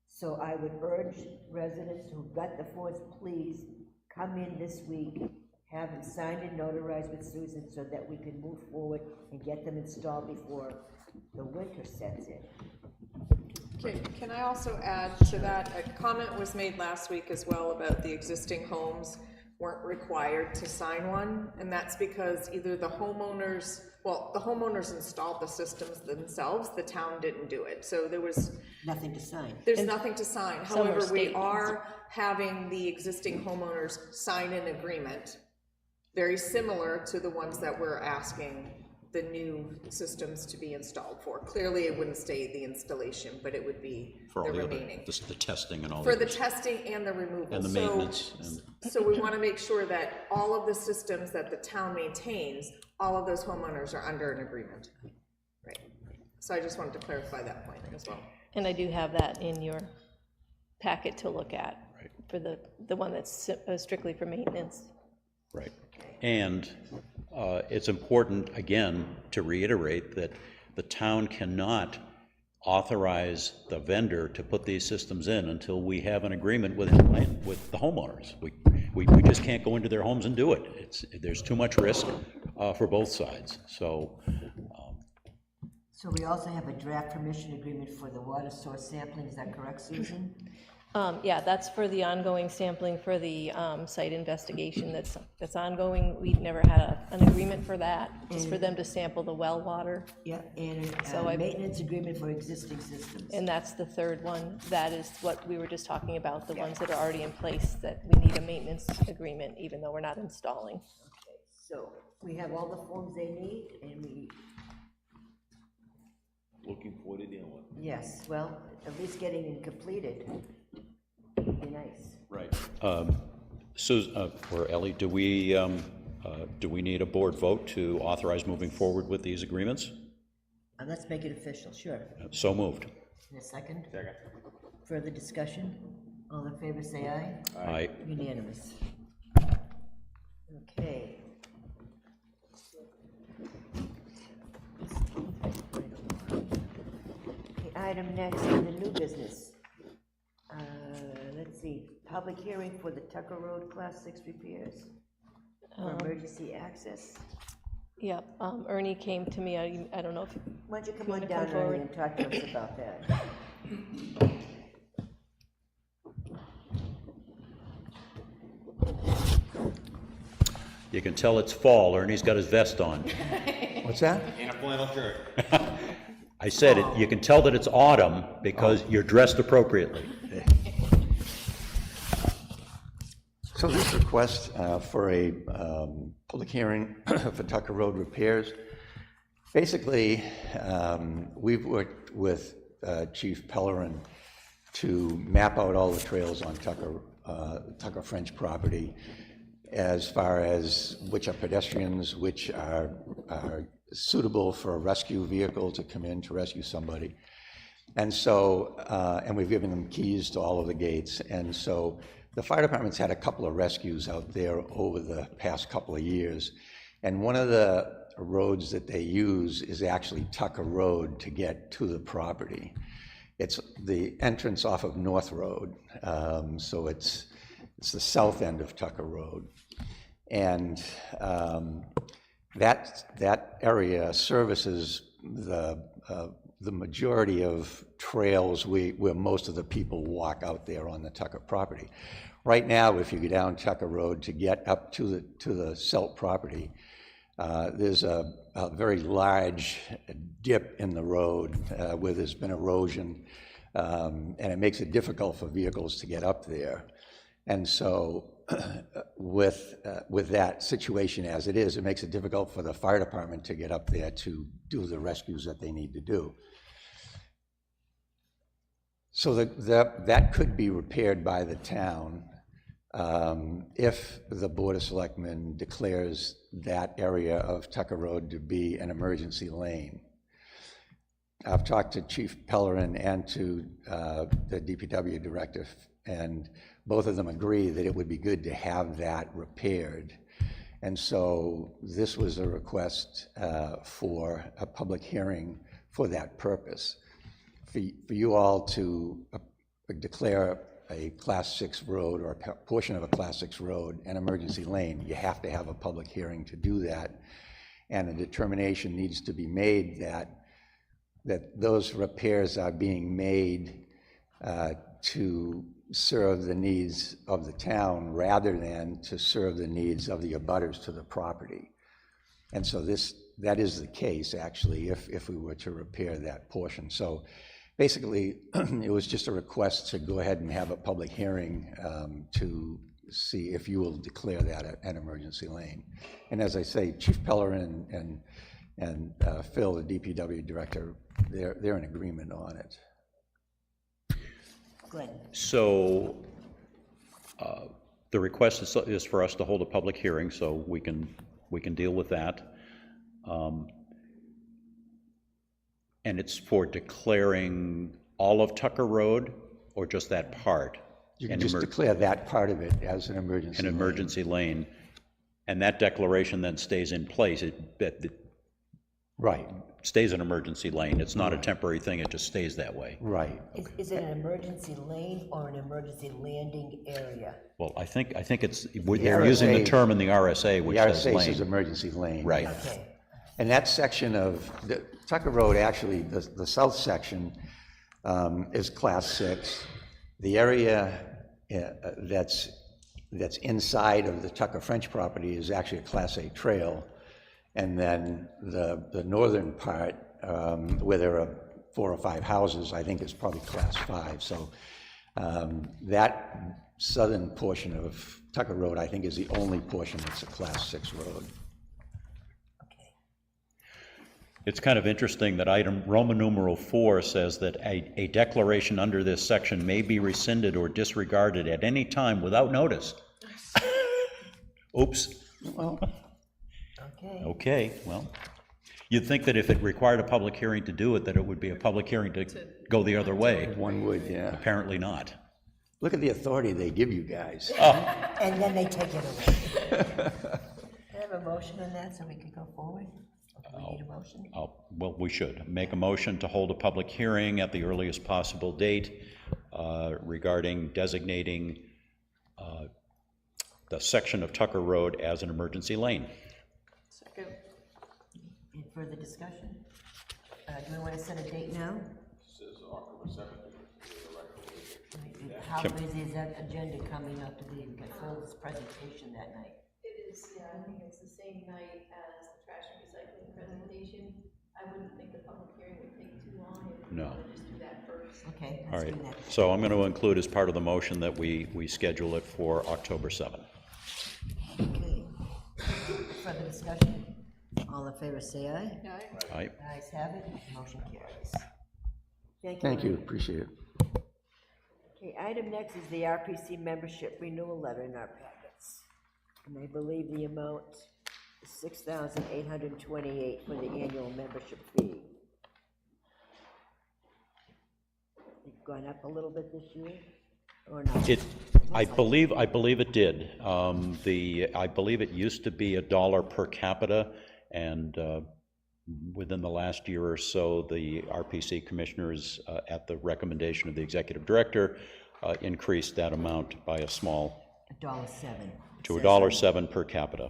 So I would urge residents who got the forms, please come in this week, have them signed and notarized with Susan so that we can move forward and get them installed before the winter sets in. Can I also add to that, a comment was made last week as well about the existing homes weren't required to sign one, and that's because either the homeowners installed the systems themselves, the town didn't do it, so there's Nothing to sign. nothing to sign. Some are However, we state are having the existing homeowners sign an agreement, very similar to the ones that we're asking the new systems to be installed for. Clearly, it wouldn't stay the installation, but it would be For all the the other, remaining. the testing and all For that. the testing and the removal. And the So- maintenance, and- So we want to make sure that all of the systems that the town maintains, all of those homeowners are under an agreement. Right. So I just wanted to clarify that point as well. And I do have that in your packet to look at for the one that's strictly for maintenance. Right. And it's important, again, to reiterate that the town cannot authorize the vendor to put these systems in until we have an agreement with the homeowners. We just can't go into their homes and do it. There's too much risk for both sides. So So we also have a draft permission agreement for the water source sampling, is that correct, Susan? Yeah, that's for the ongoing sampling for the site investigation that's ongoing. We've never had an agreement for that, just for them to sample the well water. Yeah, and So a I- maintenance agreement for existing systems. And that's the third one. That is what we were just talking about, the ones that are already in place, that we need a maintenance agreement, even though we're not installing. So we have all the forms they need, and we, Looking forward to dealing with it. yes, well, at least getting it completed would be nice. right. Susan, or Ellie, do we need a board vote to authorize moving forward with these agreements? Let's make it official, sure. So moved. In a second? Second. Further discussion? All in favor, say aye. Aye. Unanimous. Okay. Okay, item next on the new business. Let's see, public hearing for the Tucker Road Class 6 repairs for emergency access. Yep, Ernie came to me, I don't know if, Why don't you come You on wanna down, come Ernie, forward? and talk to us about that? You can tell it's fall. Ernie's got his vest on. What's that? And a flannel shirt. I said it, you can tell that it's autumn because you're dressed appropriately. So this request for a public hearing for Tucker Road repairs, basically, we've worked with Chief Pellerin to map out all the trails on Tucker French property as far as which are pedestrians, which are suitable for a rescue vehicle to come in to rescue somebody. And so, and we've given them keys to all of the gates. And so the fire department's had a couple of rescues out there over the past couple of years. And one of the roads that they use is actually Tucker Road to get to the property. It's the entrance off of North Road. So it's the south end of Tucker Road. And that area services the majority of trails where most of the people walk out there on the Tucker property. Right now, if you go down Tucker Road to get up to the Selt property, there's a very large dip in the road where there's been erosion, and it makes it difficult for vehicles to get up there. And so with that situation as it is, it makes it difficult for the fire department to get up there to do the rescues that they need to do. So that could be repaired by the town if the Board of Selectmen declares that area of Tucker Road to be an emergency lane. I've talked to Chief Pellerin and to the DPW director, and both of them agree that it would be good to have that repaired. And so this was a request for a public hearing for that purpose. For you all to declare a Class 6 road or a portion of a Class 6 road an emergency lane, you have to have a public hearing to do that. And a determination needs to be made that those repairs are being made to serve the needs of the town rather than to serve the needs of the abutters to the property. And so that is the case, actually, if we were to repair that portion. So basically, it was just a request to go ahead and have a public hearing to see if you will declare that an emergency lane. And as I say, Chief Pellerin and Phil, the DPW director, they're in agreement on it. Glenn? So the request is for us to hold a public hearing, so we can deal with that. And it's for declaring all of Tucker Road or just that part? You can just declare that part of it as an emergency lane. An emergency lane. And that declaration then stays in place. Right. Stays an emergency lane. It's not a temporary thing, it just stays that way. Right. Is it an emergency lane or an emergency landing area? Well, I think it's, they're using the term in the RSA, which says The RSA lane. says emergency lane. Right. Okay. And that section of the Tucker Road, actually, the south section is Class 6. The area that's inside of the Tucker French property is actually a Class 8 trail. And then the northern part, where there are 4 or 5 houses, I think is probably Class 5. So that southern portion of Tucker Road, I think, is the only portion that's a Class 6 road. It's kind of interesting that item Roman numeral 4 says that a declaration under this section may be rescinded or disregarded at any time without notice. Oops. Well, Okay, well, you'd think that if it required a public hearing to do it, that it would be a public hearing to go the other way. one would, yeah. Apparently not. Look at the authority they give you guys. And then they take it away. Can I have a motion on that so we can go forward? Do we need a motion? Well, we should make a motion to hold a public hearing at the earliest possible date regarding designating the section of Tucker Road as an emergency lane. Second. Any further discussion? Do we want to set a date now? Says October 7th. How busy is that agenda coming up to be? We've got Phil's presentation that night. It is, yeah, I think it's the same night as the trash and recycling presentation. I wouldn't think the public hearing would take too long if we No. want to just do that first. Okay, All let's right, do that. so I'm going to include as part of the motion that we schedule it for October 7th. Okay. Further discussion? All in favor, say aye. All right, Ayes have it, motion carries. Thank you. Thank you, appreciate it. Okay, item next is the RPC membership renewal letter in our packets. And I believe the amount is $6,828 for the annual membership fee. It's gone up a little bit this year, or not? I believe it did. I believe it used to be $1 per capita, and within the last year or so, the RPC commissioners, at the recommendation of the executive director, increased that amount by a small $1.07. to $1.07 per capita.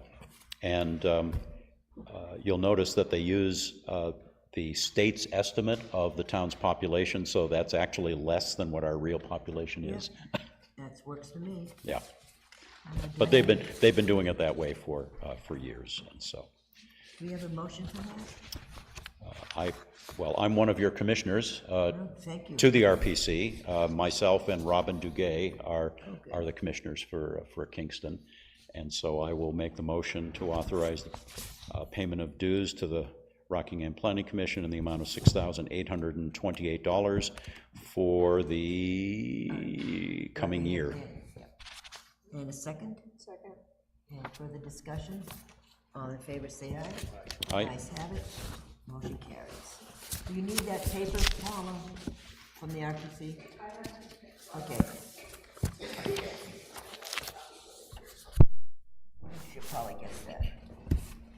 And you'll notice that they use the state's estimate of the town's population, so that's actually less than what our real population is. That works for me. Yeah. But they've been doing it that way for years, and so. Do we have a motion for that? I'm one of your commissioners Thank you. to the RPC. Myself and Robin Duguay are the commissioners for Kingston. And so I will make the motion to authorize the payment of dues to the Rockingham Planning Commission in the amount of $6,828 for the coming year. And a second? Second. And further discussion? All in favor, say aye. Aye. Ayes have it, motion carries. Do you need that paper, Paula, from the RPC? Okay. Paula gets that.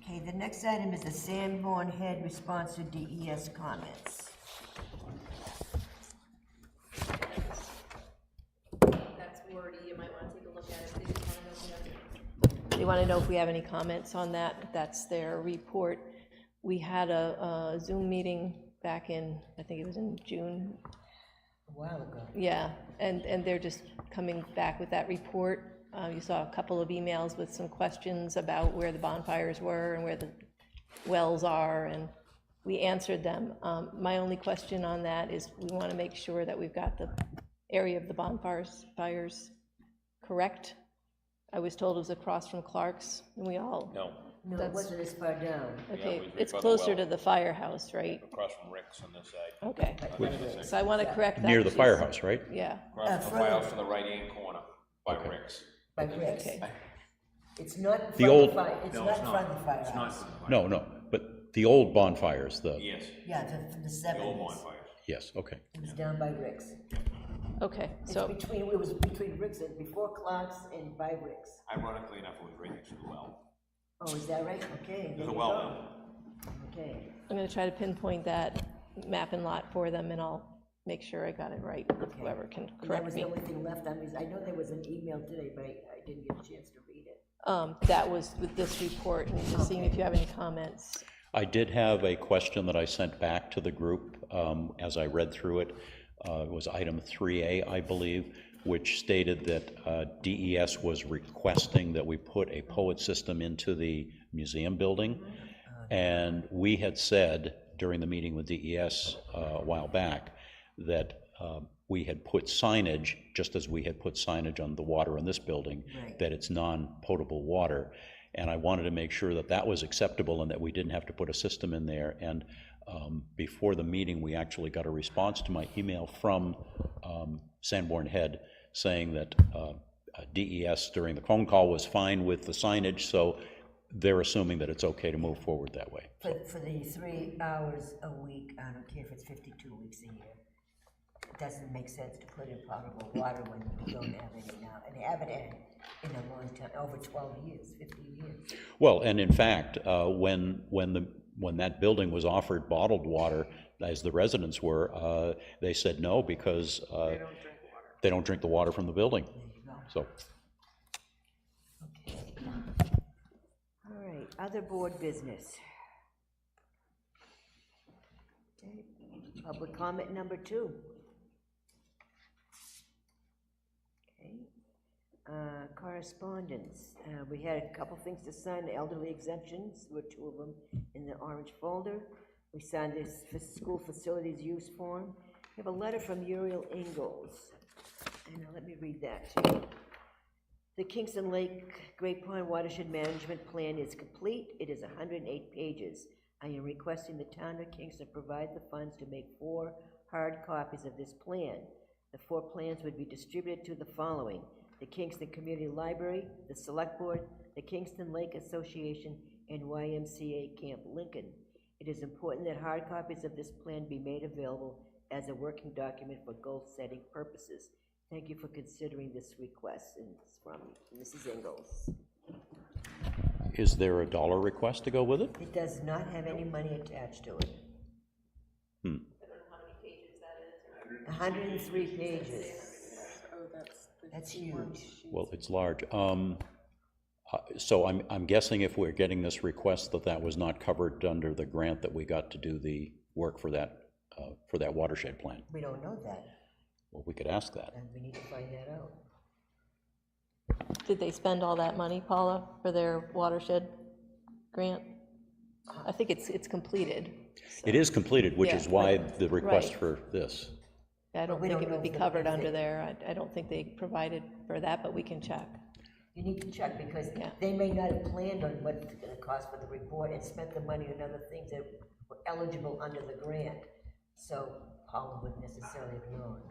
Okay, the next item is the Sanborn Head response to DES comments. That's wordy, you might wanna take a look at it. They wanna know if we have any comments on that. That's their report. We had a Zoom meeting back in, I think it was in June. A while ago. Yeah, and they're just coming back with that report. You saw a couple of emails with some questions about where the bonfires were and where the wells are, and we answered them. My only question on that is we want to make sure that we've got the area of the bonfires correct. I was told it was across from Clark's, and we all, No, No, it wasn't as far down. okay, it was right it's by the closer well. to the firehouse, right? across from Rick's on this side. Okay, so I want to correct that. Near the too. firehouse, right? Yeah, Across from the further- firehouse to the right-hand corner, by Rick's. By Rick's. okay. It's not in The front of old- the fire, it's not in front of the firehouse. No, no, but the old bonfires, Yes, Yeah, from the the old seventies. bonfires. yes, okay. It was down by Rick's. Okay, It's so, between, it was between Rick's and before Clark's and by Rick's. Ironically enough, it was right next to the well. Oh, is that right? Okay. there There's a you well go. now. Okay. I'm gonna try to pinpoint that map and lot for them, and I'll make sure I got it right, whoever can And that correct was me. the only thing left on this. I know there was an email today, but I didn't get a chance to read it. That was with this report, and just seeing if you have any comments. I did have a question that I sent back to the group as I read through it. It was item 3A, I believe, which stated that DES was requesting that we put a POET system into the museum building. And we had said during the meeting with DES a while back that we had put signage, just as we had put signage on the water in this building, Right. that it's non-potable water. And I wanted to make sure that that was acceptable and that we didn't have to put a system in there. And before the meeting, we actually got a response to my email from Sanborn Head saying that DES during the phone call was fine with the signage, so they're assuming that it's okay to move forward that way. For the 3 hours a week, I don't care if it's 52 weeks a year. It doesn't make sense to put in potable water when you don't have any now, and haven't had in a long time, over 12 years, 15 years. Well, and in fact, when that building was offered bottled water, as the residents were, they said no because they don't drink the water from the building. There you go. So, Okay. All right, other board business. Okay, public comment number 2. Okay, correspondence. We had a couple things to sign, the elderly exemptions, were 2 of them in the orange folder. We signed this for school facilities use form. We have a letter from Uriel Ingalls, and let me read that to you. The Kingston Lake Great Pond Watershed Management Plan is complete. It is 108 pages. I am requesting the town of Kingston provide the funds to make 4 hard copies of this plan. The 4 plans would be distributed to the following: the Kingston Community Library, the Select Board, the Kingston Lake Association, and YMCA Camp Lincoln. It is important that hard copies of this plan be made available as a working document for goal-setting purposes. Thank you for considering this request, and it's from Mrs. Ingalls. is there a dollar request to go with it? It does not have any money attached to it. I don't know how many pages that is. 103 pages. That's huge. Well, it's large. So I'm guessing if we're getting this request that was not covered under the grant that we got to do the work for that watershed plan. We don't know that, Well, we could ask that. and we need to find that out. Did they spend all that money, Paula, for their watershed grant? I think it's completed. It is completed, which Yeah, is why right. the request Right. for this. I don't we think don't it would be know if covered it- under there. I don't think they provided for that, but we can check. You need to check, because Yeah. they may not have planned on what it's gonna cost for the report and spent the money on other things that were eligible under the grant. So Paula wouldn't necessarily have known,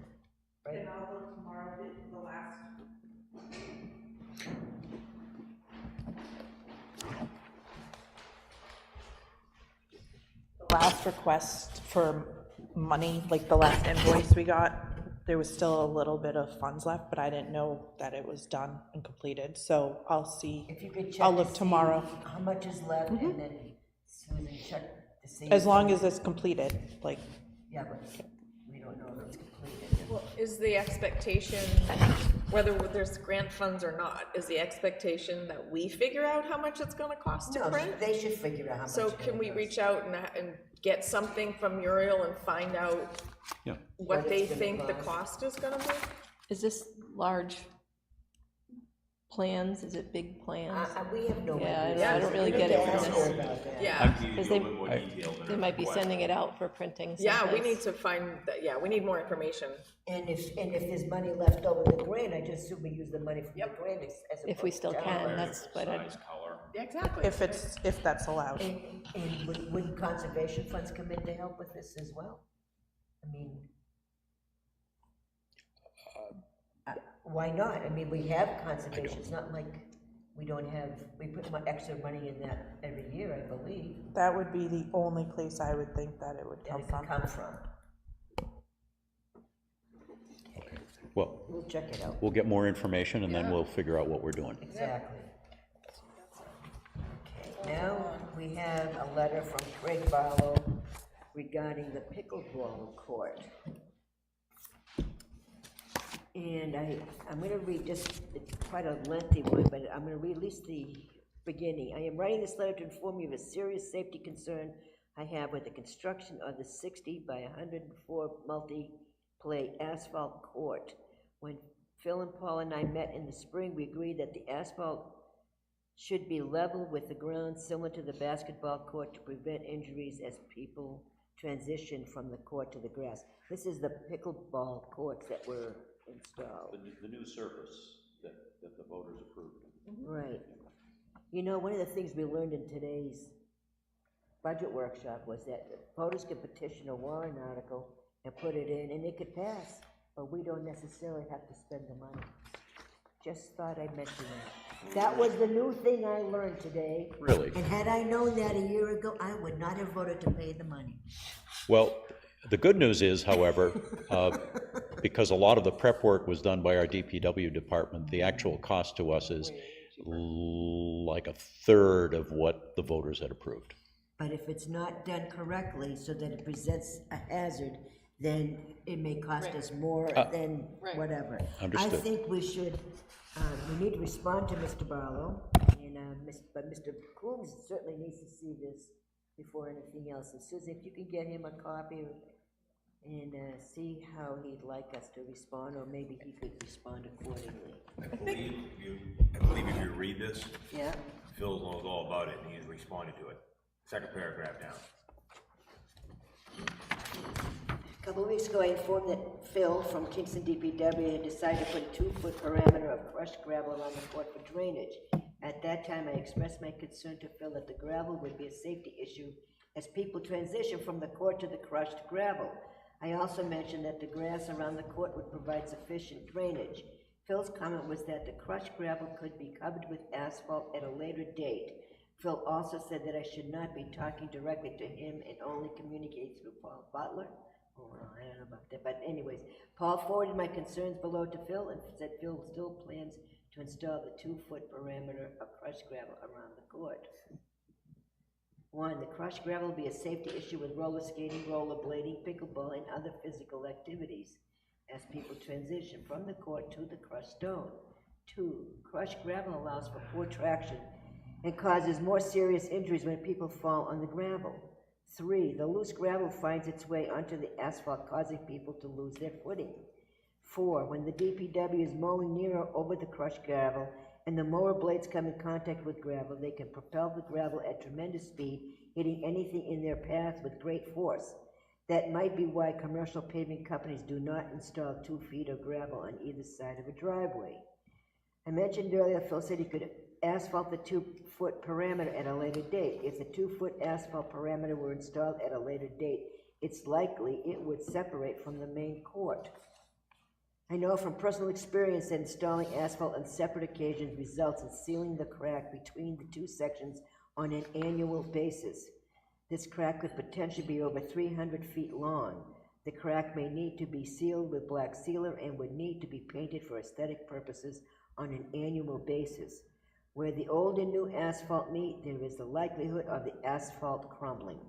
right? And I'll look tomorrow, the last. The last request for money, like the last invoice we got, there was still a little bit of funds left, but I didn't know that it was done and completed, so I'll see. If you could check I'll to look see tomorrow, how much is left, and then Susan, check to see. as long as it's completed, like, Yeah, but we don't know if it's completed. Well, is the expectation, whether there's grant funds or not, is the expectation that we figure out how much it's gonna cost to No, print? they should figure out how much. So it can we costs. reach out and get something from Muriel and find out Yeah. what What they it's gonna think the cost. cost is gonna be? Is this large plans? Is it big plans? We have no Yeah, idea. I don't really We get need it to from ask this. her about that. Yeah, Because they might be sending it out for printing yeah, we someplace. need to find, that. Yeah, we need more information. And if there's money left over the grant, I just assume we use the money from the grant as If we opposed still to can, town. that's what I, Color. Exactly. if that's allowed. And wouldn't conservation funds come in to help with this as well? I mean, why not? I mean, we have conservation, it's not like we don't have, we put extra money in that every year, I believe, That would be the only place I would think that it would that come it could from. come from. Well, We'll check it out. we'll get more information and then we'll figure out what we're doing. Exactly. Okay, now we have a letter from Craig Barlow regarding the pickleball court. And I'm gonna read just, it's quite a lengthy one, but I'm gonna read at least the beginning. I am writing this letter to inform you of a serious safety concern I have with the construction of the 60 by 104 multi-play asphalt court. When Phil and Paul and I met in the spring, we agreed that the asphalt should be level with the ground similar to the basketball court to prevent injuries as people transition from the court to the grass. This is the pickleball courts that were installed. The new surface that the voters approved. Right. You know, one of the things we learned in today's budget workshop was that voters could petition a warrant article and put it in, and it could pass, but we don't necessarily have to spend the money. Just thought I'd mention that. That was the new thing I learned today. Really? And had I known that a year ago, I would not have voted to pay the money. Well, the good news is, however, because a lot of the prep work was done by our DPW department, the actual cost to us is like a third of what the voters had approved. But if it's not done correctly so that it presents a hazard, then it may cost us more than whatever. Understood. I think we should, we need to respond to Mr. Barlow, and, but Mr. Coombs certainly needs to see this before anything else. And Susan, if you can get him a copy and see how he'd like us to respond, or maybe he could respond accordingly. I believe if you read this, Yeah? Phil knows all about it, and he's responded to it. Second paragraph down. A couple of weeks ago, I informed that Phil from Kingston DPW had decided to put a 2-foot parameter of crushed gravel around the court for drainage. At that time, I expressed my concern to Phil that the gravel would be a safety issue as people transition from the court to the crushed gravel. I also mentioned that the grass around the court would provide sufficient drainage. Phil's comment was that the crushed gravel could be covered with asphalt at a later date. Phil also said that I should not be talking directly to him and only communicate through Paul Butler. Oh, well, I don't know about that, but anyways, Paul forwarded my concerns below to Phil and said Phil still plans to install the 2-foot parameter of crushed gravel around the court. 1, the crushed gravel will be a safety issue with roller skating, rollerblading, pickleball, and other physical activities as people transition from the court to the crushed stone. 2, crushed gravel allows for poor traction and causes more serious injuries when people fall on the gravel. 3, the loose gravel finds its way onto the asphalt, causing people to lose their footing. 4, when the DPW is mowing near or over the crushed gravel and the mower blades come in contact with gravel, they can propel the gravel at tremendous speed, hitting anything in their path with great force. That might be why commercial paving companies do not install 2 feet of gravel on either side of a driveway. I mentioned earlier, Phil said he could asphalt the 2-foot parameter at a later date. If the 2-foot asphalt parameter were installed at a later date, it's likely it would separate from the main court. I know from personal experience that installing asphalt on separate occasions results in sealing the crack between the 2 sections on an annual basis. This crack could potentially be over 300 feet long. The crack may need to be sealed with black sealer and would need to be painted for aesthetic purposes on an annual basis. Where the old and new asphalt meet, there is the likelihood of the asphalt crumbling.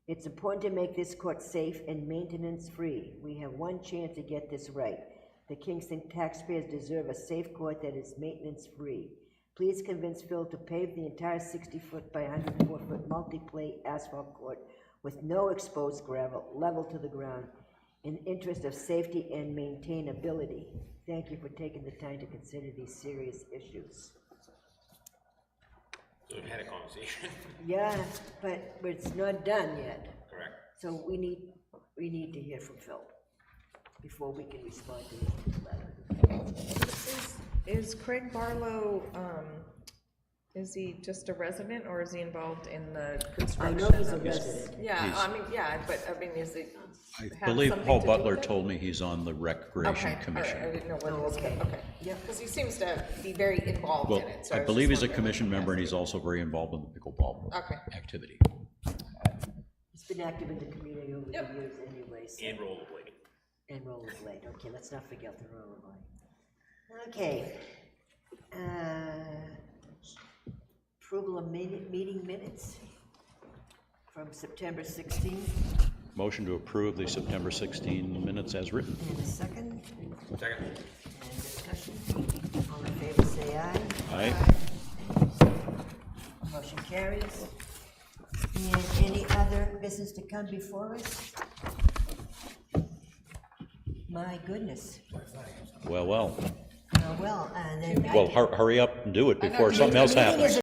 It's important to make this court safe and maintenance-free. We have one chance to get this right. The Kingston taxpayers deserve a safe court that is maintenance-free. Please convince Phil to pave the entire 60-foot by 104-foot multi-plate asphalt court with no exposed gravel, level to the ground, in the interest of safety and maintainability. Thank you for taking the time to consider these serious issues. So we've had a conversation. Yeah, but it's not done yet. Correct. So we need to hear from Phil before we can respond to his letter. Is Craig Barlow, is he just a resident, or is he involved in the I construction? know he's a of this? resident. Yeah, I mean, yeah, but, I mean, is he? I have believe something Paul to do Butler with it? told me he's on the Recreation Okay, all right, I Commission. didn't know what Oh, it was, okay. okay. Yep. Because he seems to be very involved Well, in it, so I was believe just he's a wondering. commission member, and he's also very involved in the pickleball Okay. activity. He's been active in the community over Yep. the years anyway. So. And rollerblading. And rollerblade. Okay, let's not forget the rollerblade. Okay. Approval of meeting minutes from September 16th. Motion to approve the September 16 minutes as written. And a second. Second. And discussion. All in favor, say aye. Aye. Motion carries. And any other business to come before us? My goodness. Well, Well, and then. well, hurry up and do it before something else happens.